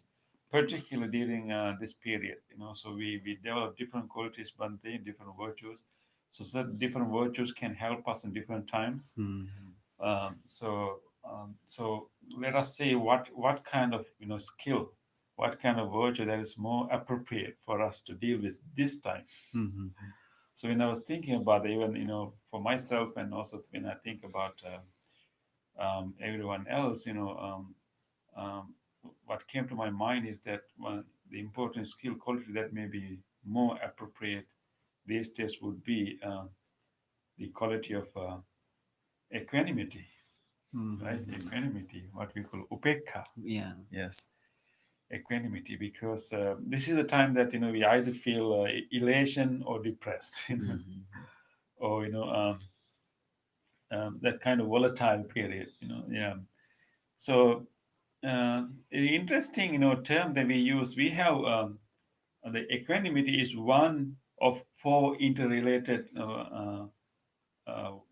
particularly during this period. So we develop different qualities, Bante, different virtues. So certain different virtues can help us in different times. So let us see what kind of skill, what kind of virtue that is more appropriate for us to deal with this time. So when I was thinking about it, even for myself, and also when I think about everyone else, um, what came to my mind is that one the important skill quality that may be more appropriate these days would be the quality of equanimity, right? Equanimity, what we call upekha. Yeah. Yes, equanimity, because this is the time that we either feel elation or depressed, or that kind of volatile period. Yeah. So interesting, term that we use. We have the equanimity is one of four interrelated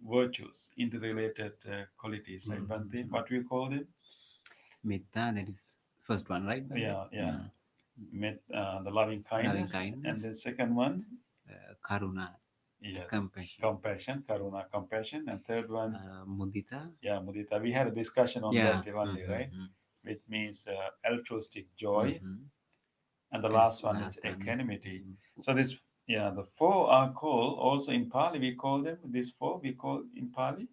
virtues, interrelated qualities, right, Bante? Mm-hmm. What we call them? Metta, that is first one, right? Bhante? Yeah, yeah. Mm. The loving Loving kindness, and kindness, the second one, karuna, yes, compassion, compassion, karuna, compassion, and third one, mudita. yeah, mudita. We had a discussion on Yeah. that one day, right? Mm-hmm. Which means altruistic joy, Mm-hmm. and the And last one is last one is equanimity. So this, yeah, the four are called also in Pali. We call them these four. We call in Pali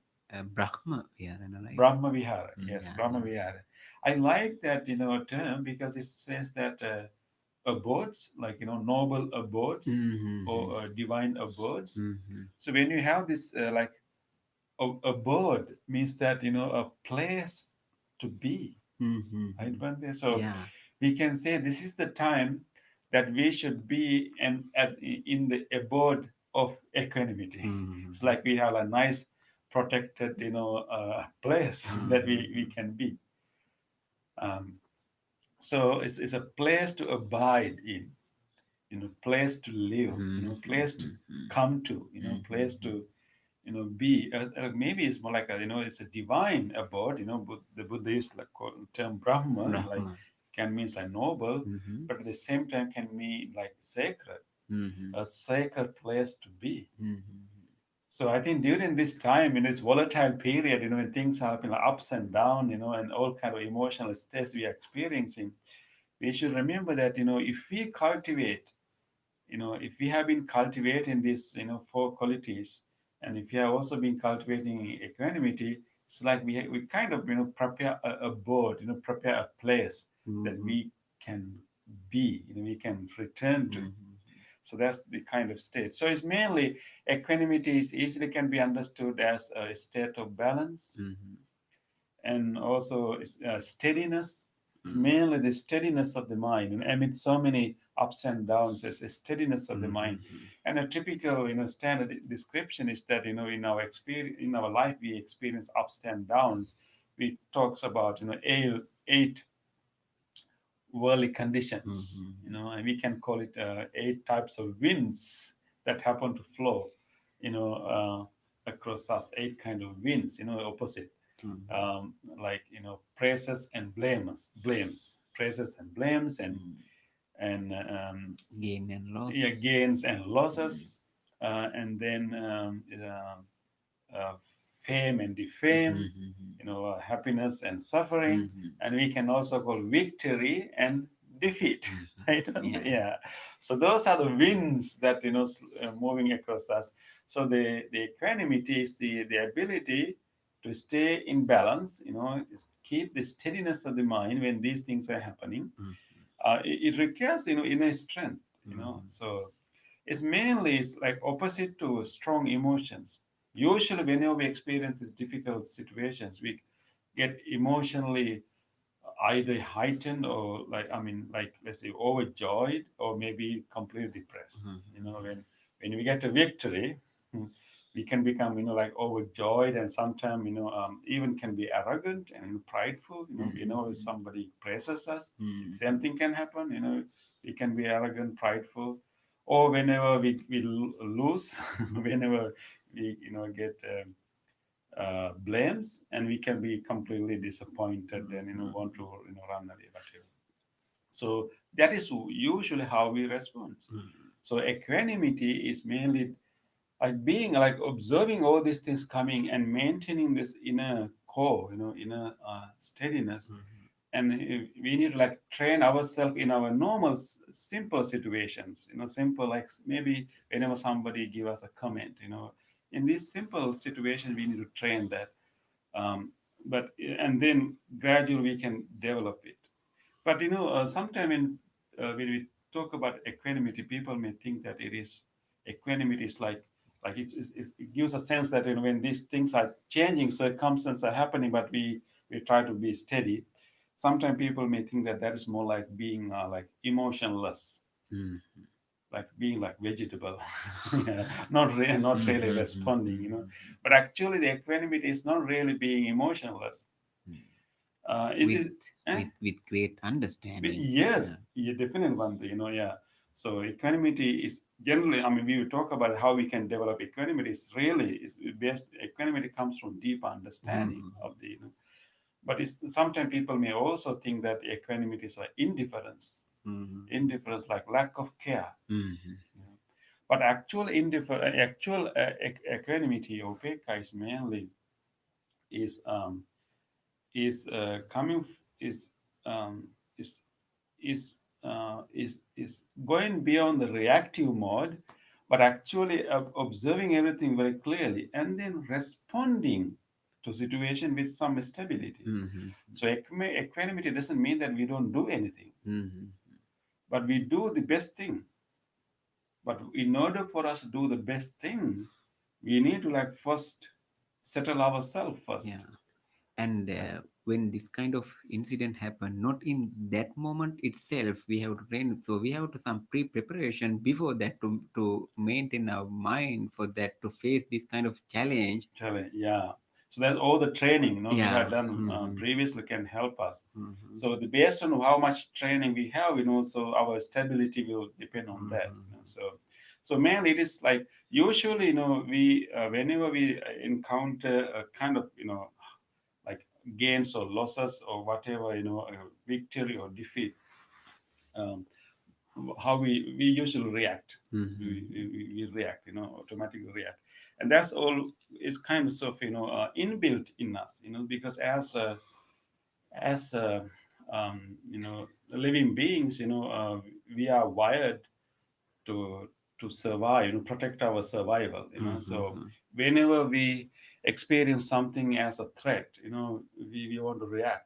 Brahma Vihara, right? Brahma Vihara. Mm, Yes, yeah, Brahma yeah. Vihara. I like that term because it says that abodes, like noble abodes Mm-hmm. or divine abodes. Mm-hmm. So when you have this like abode means that a place to be, Mm-hmm. right, Bante? So Yeah. we can say this is the time that we should be in the abode of equanimity. It's Mm-hmm. like we have a nice protected place that we Mm-hmm. can be. um, so it's a place to abide in, place to live, place to Mm-hmm. come to, place Mm-hmm. to be. Maybe it's more like it's a divine abode. The Buddha used like term Brahma, like Brahma. can means like noble, Mm-hmm. but at the same time can mean like sacred, Mm-hmm. a sacred place to be. Mm-hmm. So I think during this time, in this volatile period, when things are like ups and down, and all kind of emotional states we are experiencing, we should remember that if we cultivate, if we have been cultivating these four qualities, and if we have also been cultivating equanimity, it's like we kind of prepare a board, prepare a place that Mm-hmm. we can be, we can return to. Mm-hmm. So that's the kind of state. So it's mainly equanimity is easily can be understood as a state of balance, Mm-hmm. and also steadiness. It's Mm-hmm. mainly the steadiness of the mind, and amid so many ups and downs, it's a steadiness of the mind. Mm-hmm. And a typical, standard description is that in our experience, in our life, we experience ups and downs. We talks about eight worldly conditions, Mm-hmm. and we can call it eight types of winds that happen to flow, across us. Eight kind of winds, opposite, Mm-hmm. um, like praises and praises and blames, and Gain and yeah, loss. gains and Mm-hmm. losses, and then uh, fame and defame, Mm-hmm. happiness and suffering, Mm-hmm. and we can also call victory and defeat, right? Mm-hmm. Yeah. Yeah. So those are the winds that moving across us. So the equanimity is the ability to stay in balance, keep the steadiness of the mind when these things are happening. Mm-hmm. It requires inner strength, Mm-hmm. so it's mainly it's like opposite to strong emotions. Usually whenever we experience these difficult situations, we get emotionally either heightened or like let's say overjoyed, or maybe completely depressed. When we get a victory, we can become like overjoyed, and sometimes even can be arrogant and prideful. If Mm-hmm. somebody praises us, the Mm-hmm. same thing can happen. We can be arrogant, prideful, or whenever we lose, whenever we get blames, and we can be completely disappointed and want to run away, whatever. So that is usually how we respond. Mm-hmm. So equanimity is mainly like being like observing all these things coming and maintaining this inner core, inner steadiness. And we need to like train ourselves in our normal simple situations, simple, like maybe whenever somebody give us a comment, in these simple situations we need to train that. um, but and then gradually we can develop it. But sometimes when we talk about equanimity, people may think that it is equanimity is like it gives a sense that when these things are changing, circumstances are happening, but we try to be steady. Sometimes people may think that that is more like being like emotionless. Mm-hmm. like being like vegetable, yeah, not really responding, but actually the equanimity is not really being emotionless. It with is eh? great understanding. Yeah. Yes, yeah, definitely one, yeah. So equanimity is generally, I mean, we will talk about how we can develop equanimity. Is really is based. Equanimity comes from deep understanding Mhm. of the, but it's sometimes people may also think that equanimity is like indifference, Mhm. indifference like lack of care. Mhm. But actual equanimity or peka is mainly is coming is um, is is going beyond the reactive mode, but actually observing everything very clearly and then responding to situation with some stability. Mhm. So equanimity doesn't mean that we don't do anything, Mhm. but we do the best thing. But in order for us to do the best thing, we need to like first settle ourselves Yeah. first. And when this kind of incident happen, not in that moment itself, we have to train. So we have to some pre-preparation before that to maintain our mind for that to face this kind of challenge. Challenge, yeah. So that all the training we had Yeah. done Mhm. previously can help us. Mhm. So based on how much training we have, so our stability will depend on that. Mhm. So mainly it is like usually we whenever we encounter a kind of like gains or losses or whatever victory or defeat, um, how we usually react. Mhm. We react, automatically react, and that's all is kind of inbuilt in us, because as living beings, we are wired to survive, protect our survival, so Mhm. whenever we experience something as a threat, we want to react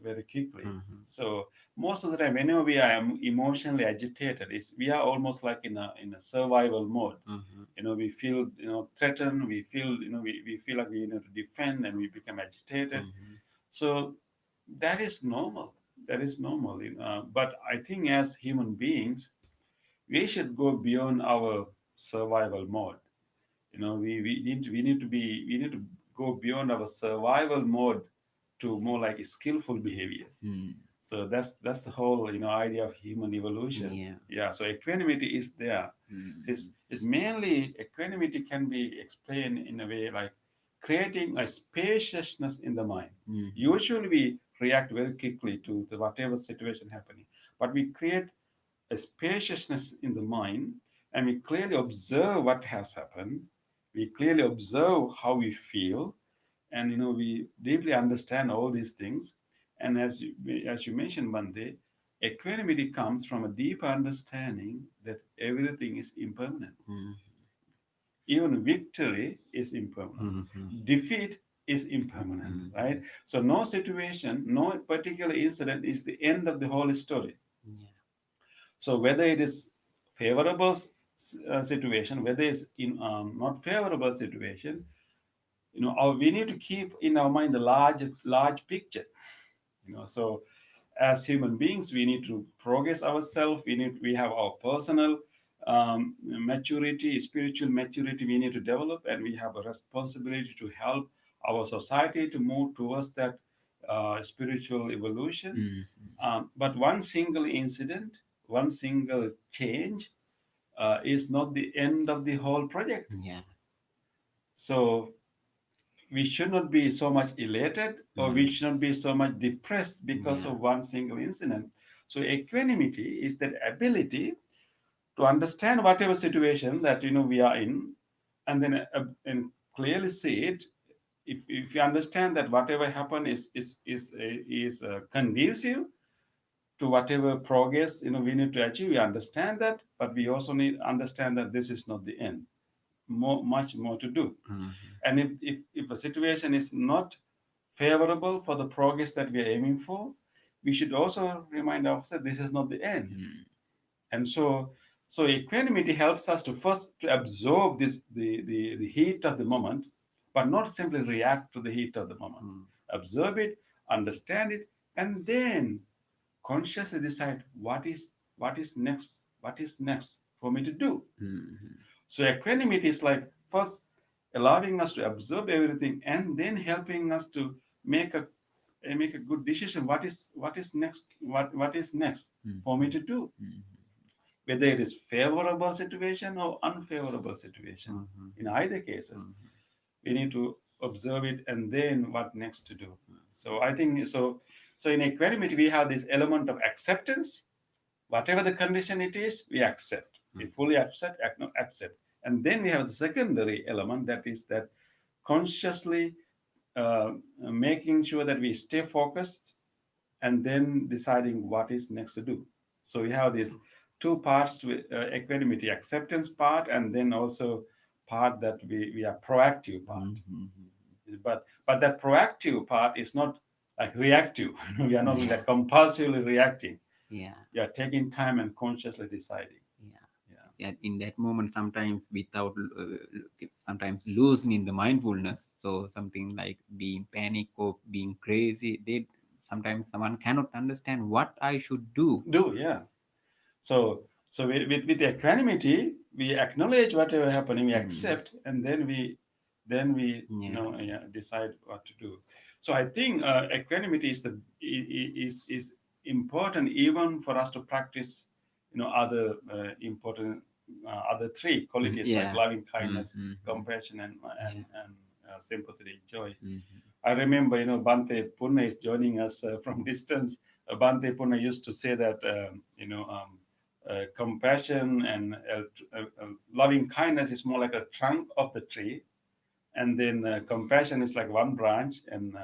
very quickly. Mhm. So most of the time whenever we are emotionally agitated, is we are almost like in a survival mode. Mhm. We feel threatened, we feel we feel like we need to defend, and we become agitated. Mhm. So that is normal. That is normal. But I think as human beings, we should go beyond our survival mode. We need to go beyond our survival mode to more like a skillful behavior. Mhm. So that's the whole idea of human evolution. Yeah. Yeah. So equanimity is there. Mhm. It's mainly equanimity can be explained in a way like creating a spaciousness in the mind. Mhm. Usually we react very quickly to whatever situation happening, but we create a spaciousness in the mind, and we clearly observe what has happened. We clearly observe how we feel, and we deeply understand all these things. And as you mentioned, Bande, equanimity comes from a deep understanding that everything is impermanent. Mhm. Even victory is impermanent. Mhm. Defeat is impermanent, right? Mhm. So no situation, no particular incident is the end of the whole story. Yeah. So whether it is favorable situation, whether it's in not favorable situation, we need to keep in our mind the large picture. So as human beings, we need to progress ourselves. We have our personal maturity, spiritual maturity we need to develop, and we have a responsibility to help our society to move towards that spiritual evolution. Mhm. But one single incident, one single change is not the end of the whole project. Yeah. So we should not be so much elated, or we Mhm. should not be so much depressed because Yeah. of one single incident. So equanimity is that ability to understand whatever situation that we are in, and then and clearly see it. If you understand that whatever happened is conducive to whatever progress we need to achieve, we understand that, but we also need to understand that this is not the end. Much more to do. Mhm. And if a situation is not favorable for the progress that we are aiming for, we should also remind ourselves this is not the end. Mhm. And so equanimity helps us to first to absorb the heat of the moment, but not simply react to the heat of the moment. Mhm. Observe it, understand it, and then consciously decide what is next. What is next? for me to do. Mhm. So equanimity is like first allowing us to observe everything and then helping us to make a make a good decision. What is next? What is next for me to do? Mhm. Whether it is favorable situation or unfavorable situation. Mhm. In either cases, we need to observe it and then what next to do. So I think so. So in equanimity, we have this element of acceptance. Whatever the condition it is, we accept. We fully accept. And then we have the secondary element, that is that consciously making sure that we stay focused and then deciding what is next to do. So we have these two parts to equanimity: acceptance part, and then also part that we are proactive part. Mhm. But that proactive part is not like reactive. We are not Yeah. like compulsively reacting. Yeah. You are taking time and consciously deciding. Yeah. Yeah. Yeah, in that moment, sometimes without sometimes losing in the mindfulness, so something like being panic or being crazy, they sometimes someone cannot understand what I should do. Do, yeah. So with equanimity, we acknowledge whatever happening, we Mhm. accept, and then we Yeah. yeah, decide what to do. So I think equanimity is is important even for us to practice, other important other three qualities like Yeah. loving kindness, Mhm. compassion, and Yeah. sympathy, joy. Mhm. I remember, Bante Purna is joining us from distance. Bante Purna used to say that, compassion and loving kindness is more like a trunk of the tree, and then compassion is like one branch, and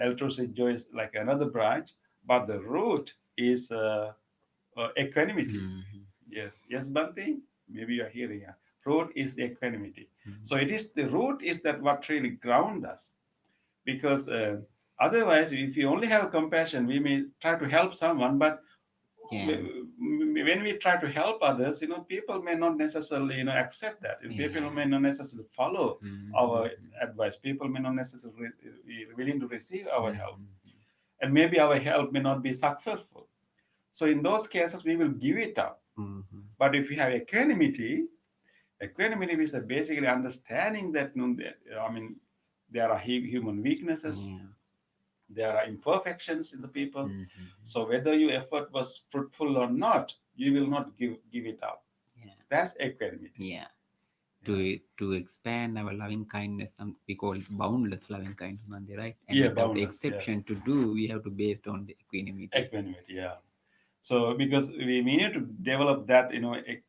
altruistic joy is like another branch, but the root is equanimity. Mhm. Yes, yes, Bante, maybe you are hearing. Yeah. Root is the equanimity. Mhm. So it is the root is that what really ground us, because otherwise, if you only have compassion, we may try to help someone, but Yeah. when we try to help others, people may not necessarily, accept that. People Yeah. may not necessarily follow our Mhm. advice. People may not necessarily be willing to receive our help, Mhm. and maybe our help may not be successful. So in those cases, we will give it up. Mhm. But if you have equanimity, equanimity is basically understanding that, I mean, there are human weaknesses, Yeah. there are imperfections in the people. Mhm. So whether your effort was fruitful or not, you will not give it up. Yeah. That's equanimity. Yeah. Yeah. To expand our loving kindness, we call it boundless loving kindness, Mandi, right? And Yeah, without boundless. Yeah. exception to do, we have to based on the equanimity. Equanimity. Yeah. So because we need to develop that,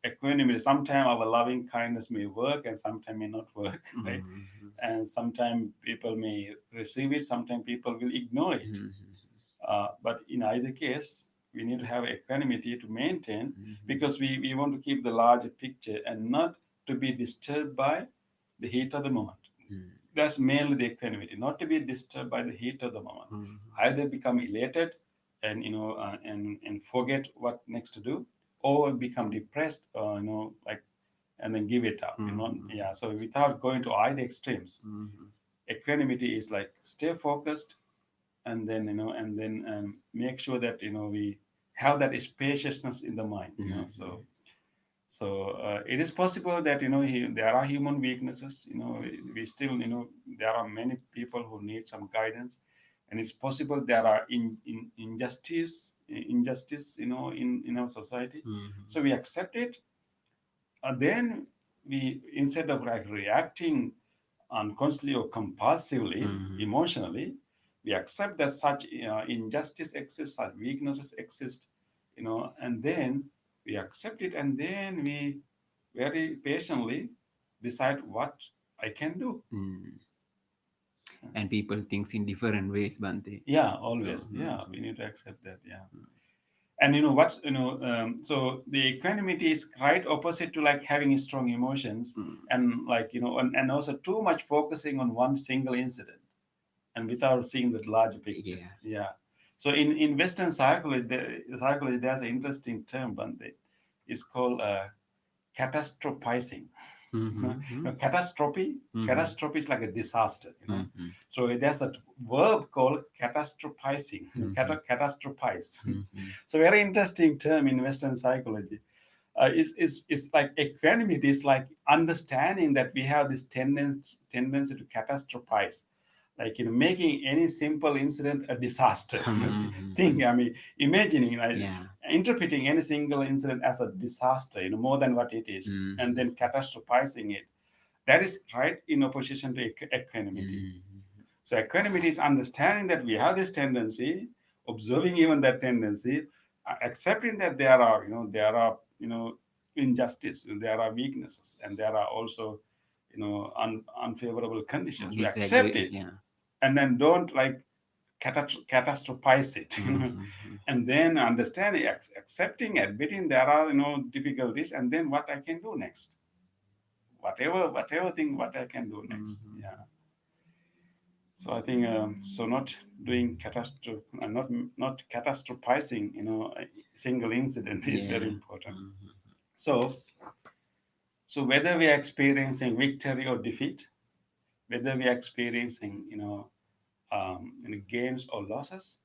equanimity. Sometimes our loving kindness may work and sometimes may not work, right? Mhm. And sometimes people may receive it, sometimes people will ignore it. Mhm. But in either case, we need to have equanimity to maintain, Mhm. because we want to keep the larger picture and not to be disturbed by the heat of the moment. Mhm. That's mainly the equanimity, not to be disturbed by the heat of the moment. Mhm. Either become elated and and forget what next to do, or become depressed, like, and then give it up. Mhm. Yeah. So without going to either extremes, Mhm. equanimity is like stay focused, and then make sure that we have that spaciousness in the mind. Mhm. So it is possible that there are human weaknesses. We still, there are many people who need some guidance, and it's possible there are injustice in our society. Mhm. So we accept it, and then we, instead of like reacting unconsciously or compulsively, Mhm. emotionally, we accept that such injustice exists, such weaknesses exist, and then we accept it, and then we very patiently decide what I can do. Mhm. And people thinks in different ways, Bante. Yeah, So, always. Yeah, we mhm. need to accept that. Yeah. And so the equanimity is right opposite to like having strong emotions, Mhm. and like and also too much focusing on one single incident and without seeing the larger picture. Yeah. Yeah. So in Western psychology, there's an interesting term, Bante. It's called catastrophizing. Mhm. Mhm. Catastrophe is like a disaster. Mhm. So there's a verb called catastrophizing. Mhm. Catastrophize. Mhm. So very interesting term in Western psychology. is like equanimity is like understanding that we have this tendency to catastrophize, like making any simple incident a disaster. Mhm. Think, I mean, imagining, Yeah. interpreting any single incident as a disaster, more than what it is, and Mhm. then catastrophizing it. That is right in opposition to equanimity. Mhm. So equanimity is understanding that we have this tendency, observing even that tendency, accepting that there are injustice, there are weaknesses, and there are also unfavorable conditions. We accept Disagree. it, Yeah. and then don't like catastrophize it. Mhm. And then understanding, accepting, admitting there are difficulties, and then what I can do next, whatever thing what I can do next. Mhm. Yeah. So I think so not doing catastrophe, not catastrophizing, a single incident is very Yeah. important. Mhm. So whether we are experiencing victory or defeat, whether we are experiencing gains or losses,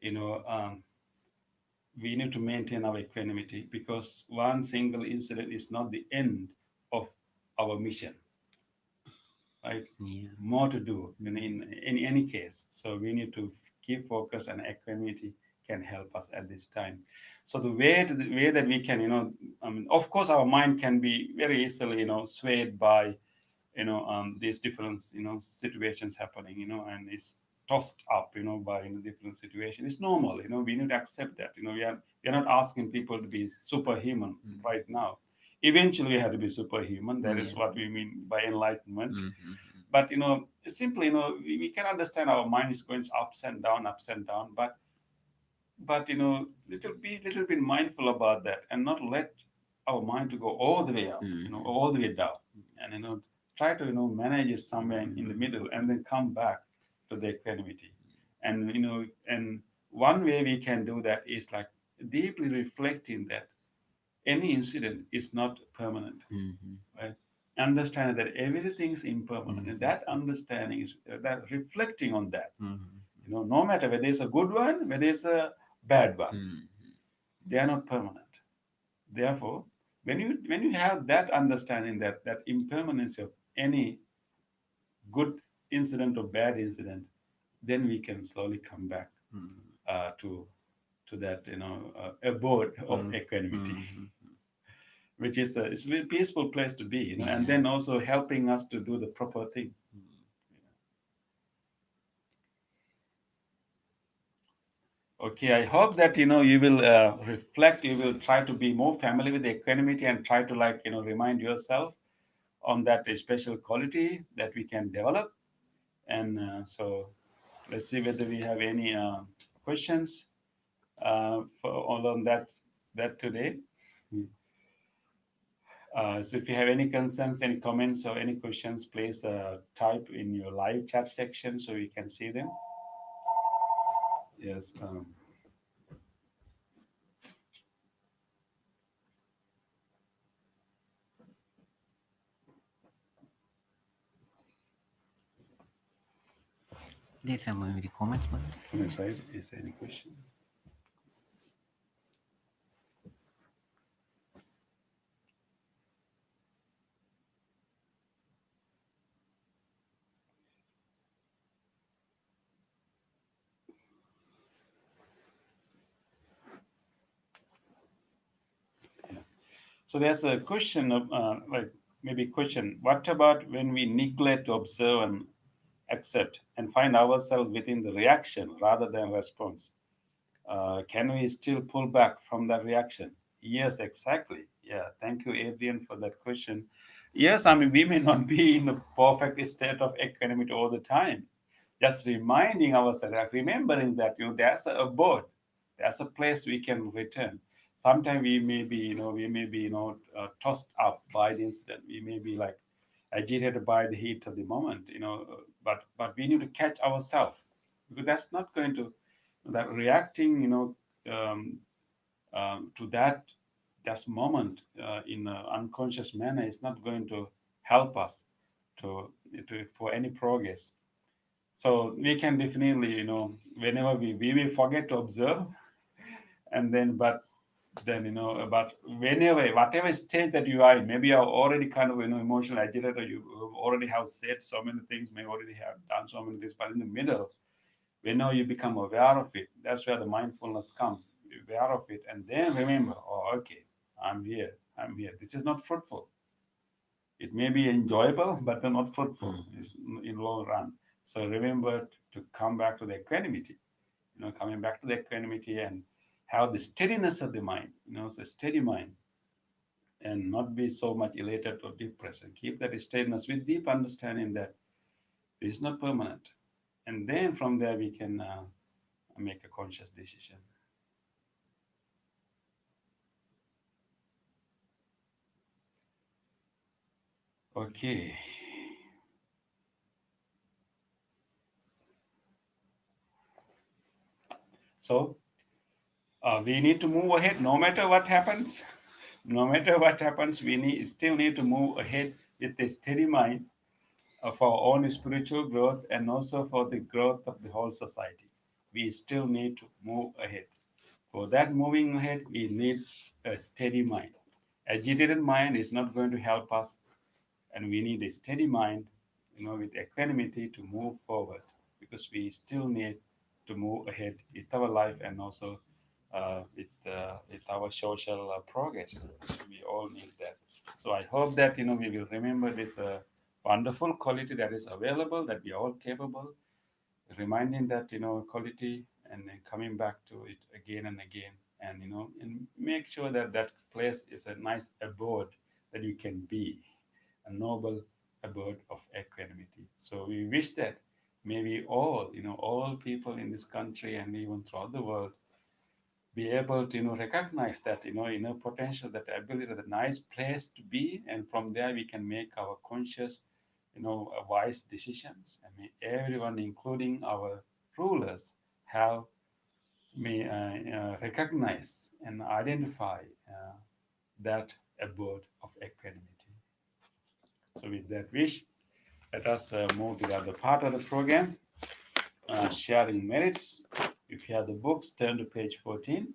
you know um, we need to maintain our equanimity, because one single incident is not the end of our mission, right? Yeah. More to do Mhm. in any case. So we need to keep focus, and equanimity can help us at this time. So the way that we can, of course, our mind can be very easily, swayed by, these different, situations happening, and it's tossed up, by different situations. It's normal, we need to accept that. We are not asking people to be superhuman Mhm. right now. Eventually, we have to be superhuman. That is Yeah. what we mean by enlightenment. Mhm. But simply, we can understand our mind is going ups and down, but little bit mindful about that, and not let our mind to go all the way up, Mhm. all the way down, and try to manage it somewhere in the Mhm. middle, and then come back to the equanimity. And one way we can do that is like deeply reflecting that any incident is not permanent, Mhm. right? Understanding that everything is impermanent, and Mhm. that understanding is that reflecting on that, Mhm. no matter whether it's a good one, whether it's a bad one, Mhm. they are not permanent. Therefore, when you have that understanding, that impermanence of any good incident or bad incident, then we can slowly come back Mhm. to that abode of Mhm. equanimity, Mhm. which is it's a very peaceful place to be, and Yeah. then also helping us to do the proper thing. Mhm. Okay, I hope that you will reflect, you will try to be more familiar with equanimity, and try to like remind yourself on that special quality that we can develop. And so let's see whether we have any questions for all on that today. So if you have any concerns, any comments, or any questions, please type in your live chat section so we can see them. Yes. There's someone with the comments, man. From your side, is there any question? So there's a question of like maybe question. What about when we neglect to observe and accept, and find ourselves within the reaction rather than response? Can we still pull back from that reaction? Yes, exactly. Yeah, thank you, Adrian, for that question. Yes, I mean, we may not be in a perfect state of equanimity all the time. Just reminding ourselves, like remembering that there's a abode, there's a place we can return. Sometimes we may be tossed up by the incident. We may be like agitated by the heat of the moment, but we need to catch ourselves, because that's not going to, that reacting um, to that just moment in an unconscious manner is not going to help us to, for any progress. So we can definitely, whenever we will forget to observe, and then, but then but whenever whatever stage that you are in, maybe you're already kind of emotional agitated, or you already have said so many things, may already have done so many things, but in the middle, whenever you become aware of it, that's where the mindfulness comes. Be aware of it, and then remember, oh, okay, I'm here, this is not fruitful. It may be enjoyable, but they're not fruitful. It's in long run. So remember to come back to the equanimity, coming back to the equanimity and have the steadiness of the mind, so steady mind, and not be so much elated or depressed, and keep that steadiness with deep understanding that this is not permanent. And then from there we can make a conscious decision. Okay. So we need to move ahead no matter what happens. No matter what happens, still need to move ahead with a steady mind for our own spiritual growth and also for the growth of the whole society. We still need to move ahead. For that moving ahead, we need a steady mind. Agitated mind is not going to help us, and we need a steady mind, with equanimity to move forward, because we still need to move ahead with our life and also with our social progress. We all need that. So I hope that we will remember this wonderful quality that is available, that we are all capable, reminding that quality, and then coming back to it again and again, and and make sure that that place is a nice abode that you can be, a noble abode of equanimity. So we wish that maybe all people in this country and even throughout the world be able to recognize that inner potential, that ability, the nice place to be, and from there we can make our conscious, wise decisions. I mean, everyone, including our rulers, have may recognize and identify that abode of equanimity. So with that wish, let us move to the other part of the program, sharing merits. If you have the books, turn to page 14,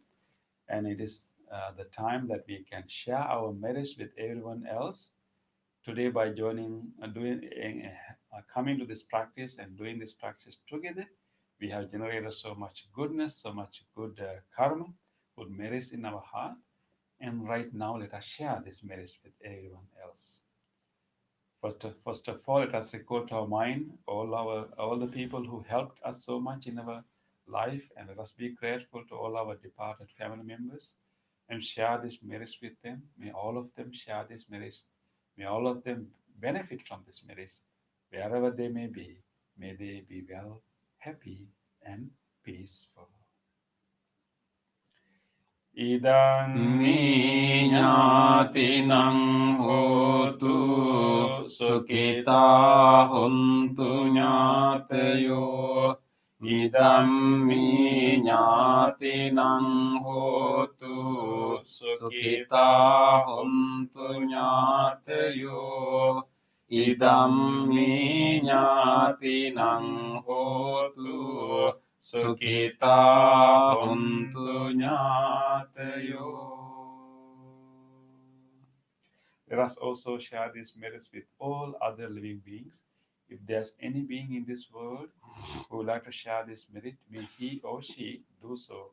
and it is the time that we can share our merits with everyone else. Today, by joining, coming to this practice and doing this practice together, we have generated so much goodness, so much good karma, good merits in our heart. And right now, let us share this merits with everyone else. First of all, let us recall to our mind all the people who helped us so much in our life, and let us be grateful to all our departed family members and share this merits with them. May all of them share this merits. May all of them benefit from this merits wherever they may be. May they be well, happy, and peaceful. Idang mi ñātīnaṃ hotu sukhitāh hontu ñātayo. Idam mi ñātīnaṃ hotu sukhitāh hontu ñātayo. Idam mi ñātīnaṃ hotu Sukhita hontu ñātayo. Let us also share these merits with all other living beings. If there's any being in this world who would like to share this merit, may he or she do so.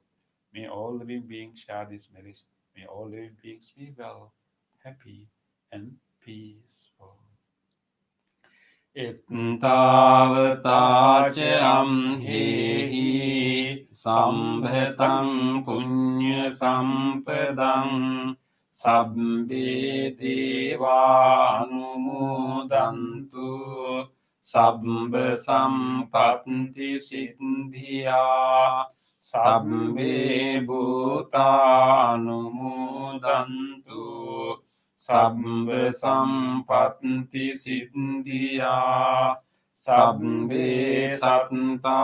May all living beings share this merit. May all living beings be well, happy, and peaceful. Ittavata ca amhehi sambhatam punya sampadam sabbe deva anumodantu sabba sampatti siddhya sabbe bhuta anumodantu Sabbe sampatti siddhya sabbe satta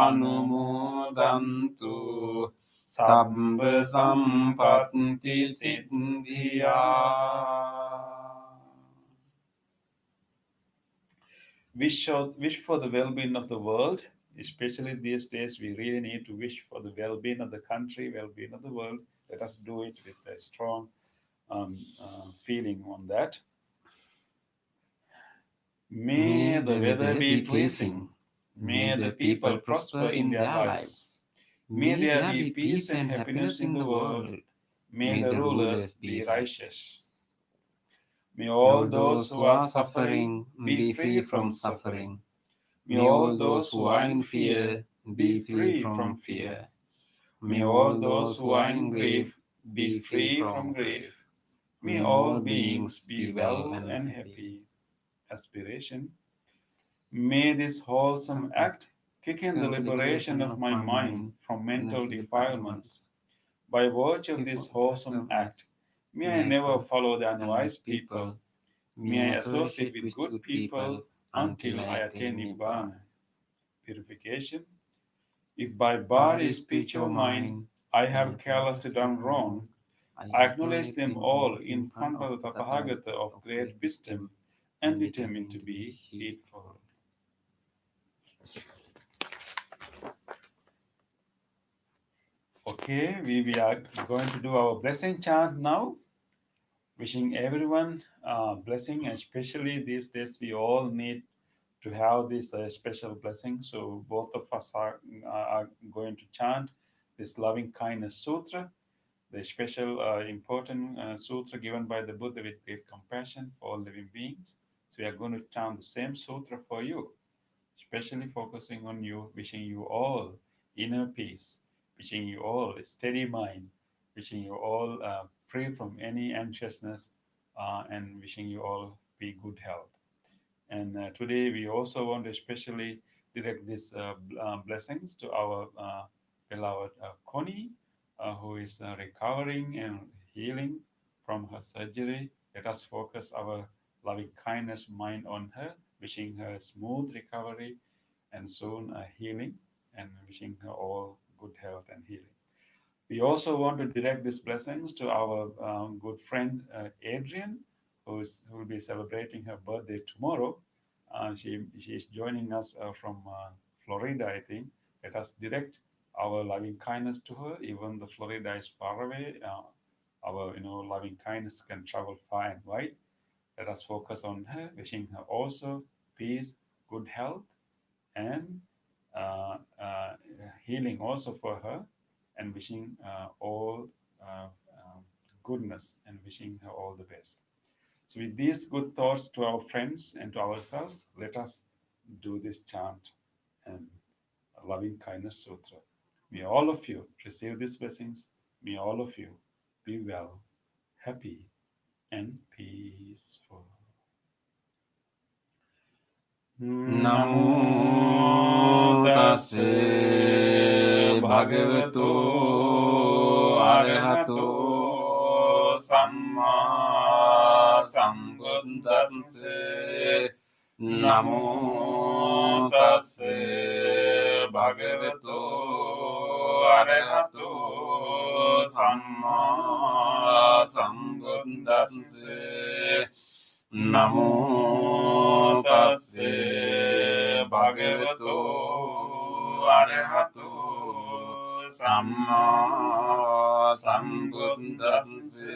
anumodantu sabbe sampatti siddhya. Wish for the well-being of the world. Especially these days, we really need to wish for the well-being of the country, well-being of the world. Let us do it with a strong feeling on that. May the weather be pleasing. May the people prosper in their lives. May there be peace and happiness in the world. May the rulers be righteous. May all those who are suffering be free from suffering. May all those who are in fear be free from fear. May all those who are in grief be free from grief. May all beings be well and happy. Aspiration. May this wholesome act quicken the liberation of my mind from mental defilements. By virtue of this wholesome act, may I never follow the unwise people. May I associate with good people until I attain Nibbana. Purification. If by body, speech, or mind I have carelessly done wrong, I acknowledge them all in front of the Tathagata of great wisdom and determine to be heedful. Okay, we are going to do our blessing chant now. Wishing everyone blessing, especially these days we all need to have this special blessing. So both of us are going to chant this loving kindness sutra, the special important sutra given by the Buddha with great compassion for all living beings. So we are going to chant the same sutra for you, especially focusing on you, wishing you all inner peace, wishing you all a steady mind, wishing you all free from any anxiousness, and wishing you all be good health. And today we also want to especially direct these blessings to our beloved Connie, who is recovering and healing from her surgery. Let us focus our loving kindness mind on her, wishing her a smooth recovery and soon healing, and wishing her all good health and healing. We also want to direct these blessings to our good friend Adrian, who will be celebrating her birthday tomorrow. She is joining us from Florida, I think. Let us direct our loving kindness to her, even though Florida is far away. Our loving kindness can travel far and wide. Let us focus on her, wishing her also peace, good health, and uh, uh, healing also for her, and wishing all goodness and wishing her all the best. So, with these good thoughts to our friends and to ourselves, let us do this chant and loving kindness sutra. May all of you receive these blessings. May all of you be well, happy, and peaceful. Namo tassa bhagavato arahato samma sambuddhassa. Namo tassa bhagavato arahato samma sambuddhassa. Namo tassa bhagavato arahato samma sambuddhassa.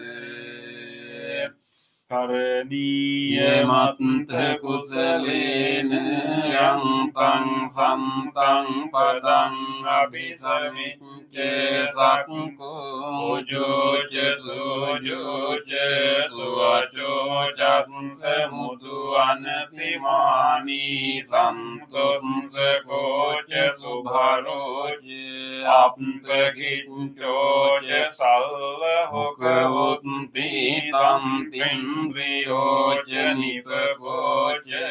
Karaniya matta kusalena yantang santang padang abhisamicce sakko ujoce sujoce suvaco casansa mutu anatimani santos sekoce subharoce apmpakincoce salla hukavunti santindriyoce nipakoce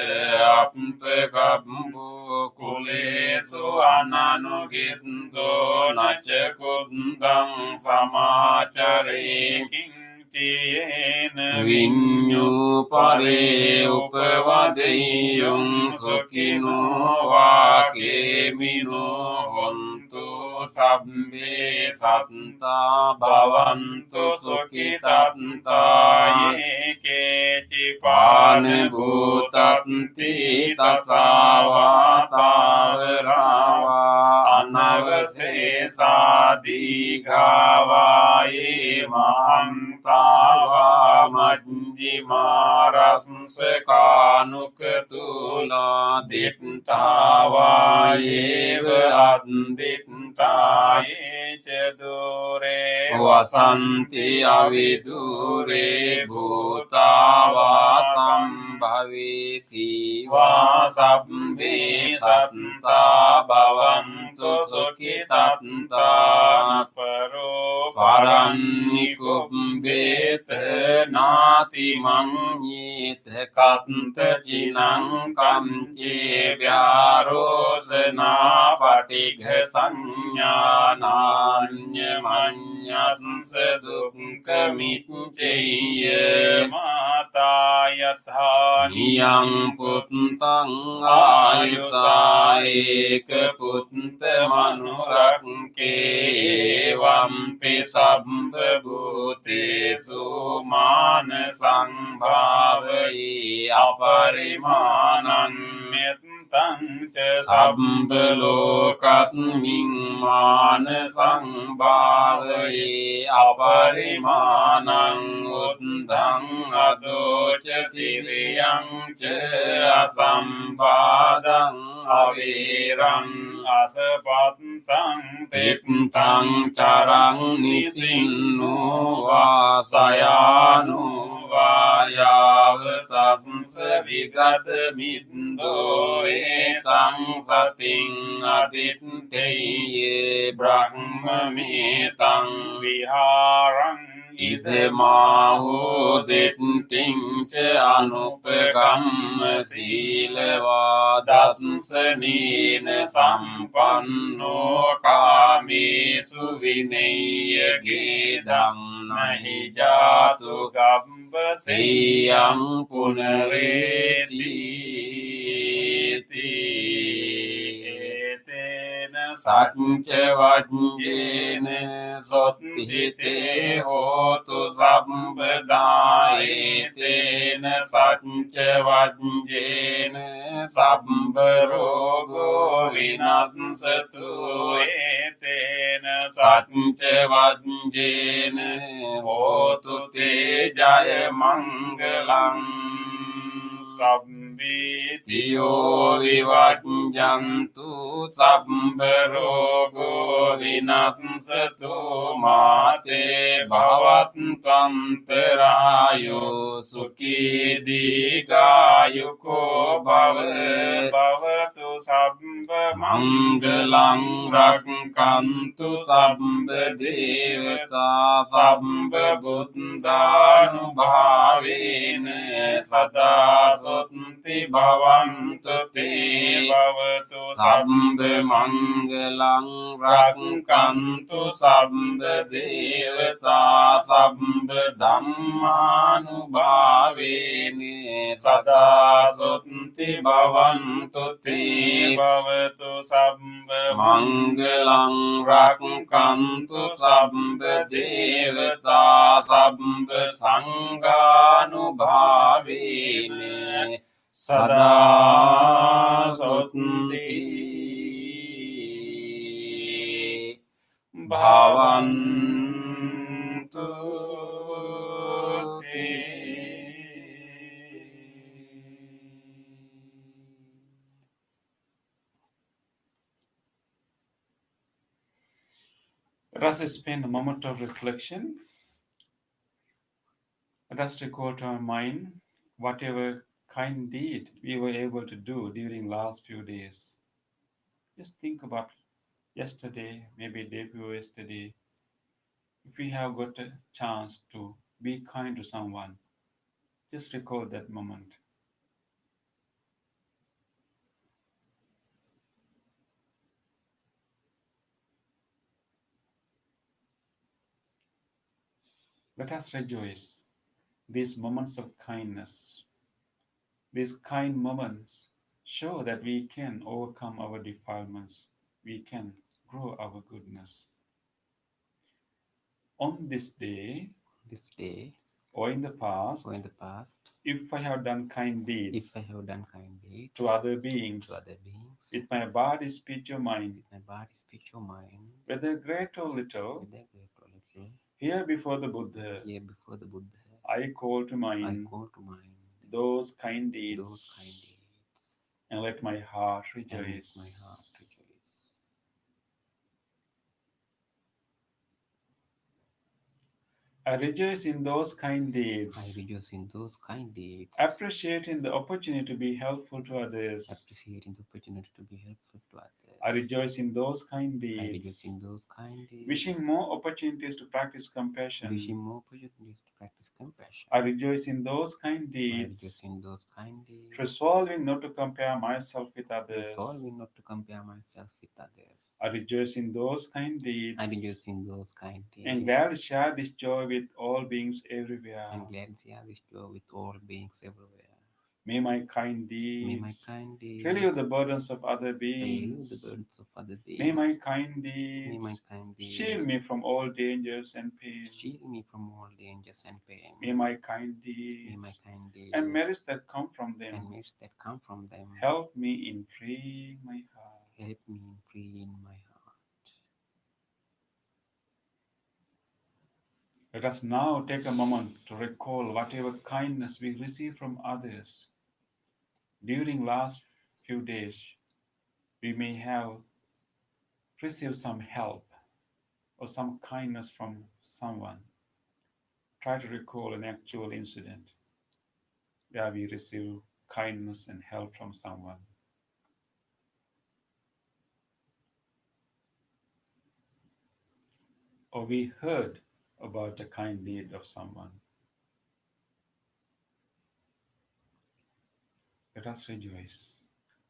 appakabbo kulesu ananuginto nace kundang samacare kinciyena vinyu pare upavadeyung sukino vakemino hontu sabbe santa bhavantu sukhitanta ye kecipane bhutanti tasava tavarawa නවසේසාදිගාවායේ මහන්තාවා මජ්ජිමාරස්සකානුකතුලා දිට්ඨාවායේව අද්දිට්ඨායේ චදුරේ වසන්ති අවිදුරේ භූතාවා සම්භවේති වා සබ්බේ සත්තා භවන්තු සුඛිතත්තා පරෝ පරන්නිකුම්බේත නාති මඤ්ඤේත කත්ත චිනං කම්චේ ව්‍යාරෝසනා පටිඝ සංඥානාඤ්ඤමඤ්ඤස්ස දුක්ඛමිච්ඡේය මාතා යථා නියං පුත්තං ආයුසායේක පුත්ත මනුරක්කේ වම්පි සම්බ භූතේසු මාන සංභාවයේ අපරිමානං මෙත්තං ච සම්බ ලෝකස්මින් මාන සංභාවයේ අපරිමානං උද්ධං අදෝච තිරියං ච අසම්පාදං අවේරං අසපත්තං තිත්තං චරං නිසින්නෝ වාසයානෝ වායාව තස්ස විගත මිද්දෝ ඒතං සතින් අදිත්තේයේ බ්‍රහ්මමේතං විහාරං ඉදමාහෝ දෙට්ටිං ච අනුපගම්ම සීලවා දස්සනීන සම්පන්නෝ කාමේසු විනේය ගේදං නහි ජාතු ගබ්බ සේයං පුනරේති සච්ච වජ්ජේන සොත්තිතේ හෝතු සම්බදායේතේන සච්ච වජ්ජේන සම්බ රෝගෝ විනස්සතු ඒතේන සච්ච වජ්ජේන හෝතු තේ ජය මංගලං සම්බීතියෝ විවජ්ජන්තු සම්බ රෝගෝ විනස්සතු මාතේ භවත්තන්තරායෝ සුඛී දීඝායුකෝ භව භවතු සම්බ මංගලං රක්ඛන්තු සම්බ දේවතා සම්බ බුද්ධානුභාවේන සදා සොත්ති භවන්තු තේ භවතු සම්බ මංගලං රක්ඛන්තු සම්බ දේවතා සම්බ ධම්මානුභාවේන සදා සොත්ති භවන්තු තේ භවතු සම්බ මංගලං රක්ඛන්තු සම්බ දේවතා සම්බ සංඝානුභාවේන සදා සොත්ති භවන්තු Let us spend a moment of reflection. Let us recall to our mind whatever kind deed we were able to do during last few days. Just think about yesterday, maybe day before yesterday. If we have got a chance to be kind to someone, just recall that moment. Let us rejoice these moments of kindness. These kind moments show that we can overcome our defilements. We can grow our goodness. On this day, or in the past, if I have done kind deeds if I have done kind deeds to other beings, to other beings, with my body, speech, or mind, with my body, speech, or mind, whether great or little, whether great or little, here before the Buddha, here before the Buddha, I call to I mind call to mind those kind those kind deeds, deeds, and let my heart and let my heart rejoice. rejoice. I rejoice in those kind I deeds, rejoice in those kind deeds, appreciating the opportunity to be helpful to others. appreciating the opportunity to be helpful to I others. rejoice in those kind I rejoice deeds, in those kind deeds, wishing more opportunities to practice wishing compassion. more opportunities to practice compassion. I rejoice in those kind I rejoice deeds, in those kind deeds, resolving not to compare myself with others. resolving not to compare myself with others. I rejoice in those kind I rejoice deeds, in those kind and deeds, gladly share this joy with all beings and everywhere. glad share this joy with all beings everywhere. May my kind May my deeds kind deeds relieve the burdens of other relieve the beings. burdens of other May beings. my kind May my deeds kind shield deeds me from all dangers and pain. shield me from all dangers and pain. May my kind May my deeds kind and deeds merits that come from and them merits that come from them help me in freeing my heart. help me in freeing my heart. Let us now take a moment to recall whatever kindness we received from others during last few days. We may have received some help or some kindness from someone. Try to recall an actual incident where we received kindness and help from someone. Or we heard about a kind deed of someone. Let us rejoice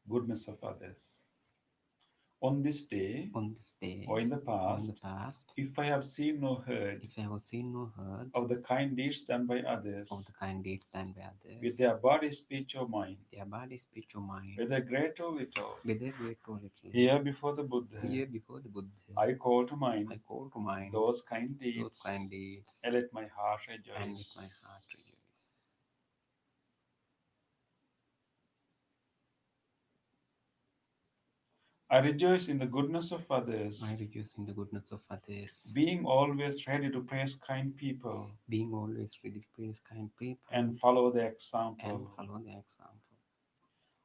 goodness of others. On this day On this day or in the or in the past, past, if I have seen or heard if I have seen or heard of the kind deeds done by of others the kind deeds done by others, with their body, speech, or mind, their body, speech, or mind, whether great or little, whether great or little, here before the Buddha, here before the Buddha, I call to I mind call to mind those kind those kind deeds, deeds, and let my heart and let my rejoice. heart rejoice. I rejoice in the goodness of I others, rejoice in the goodness of others, being always ready to praise kind people being always ready to praise kind people and follow their and example. follow their example.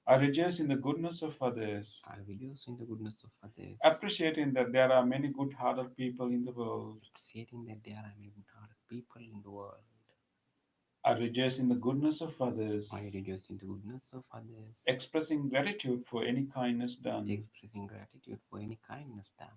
I rejoice in the goodness of others, I rejoice in the goodness of others, appreciating that there are many good hearted people in the world. appreciating that there are many good-hearted people in the world. I rejoice in the goodness of I others, rejoice in the goodness of others, expressing gratitude for any kindness done. expressing gratitude for any kindness done.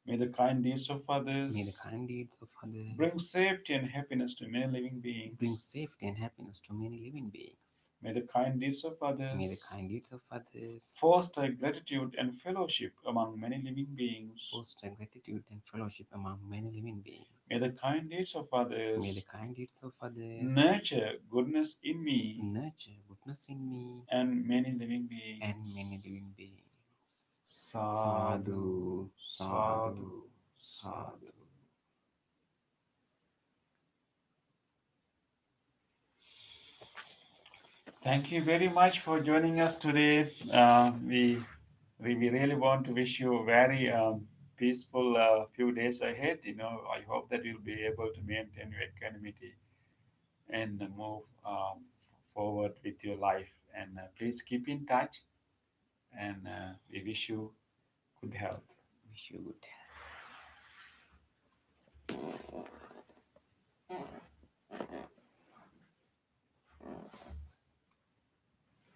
May the kind deeds of May the others kind deeds of others bring safety and happiness to many living bring beings. safety and happiness to many living beings. May the kind deeds of May the others kind deeds of others foster gratitude and fellowship among many living beings. foster gratitude and fellowship among many living beings. May the kind deeds of May the others kind deeds of others nurture goodness in me nurture goodness in me and many living and many beings. living beings. Sadhu, Sadhu, sadhu, sadhu, sadhu. sadhu. Thank you very much for joining us today. We really want to wish you a very peaceful few days ahead. I hope that you'll be able to maintain your equanimity and move forward with your life. And please keep in touch. And we wish you good health. Wish you good health.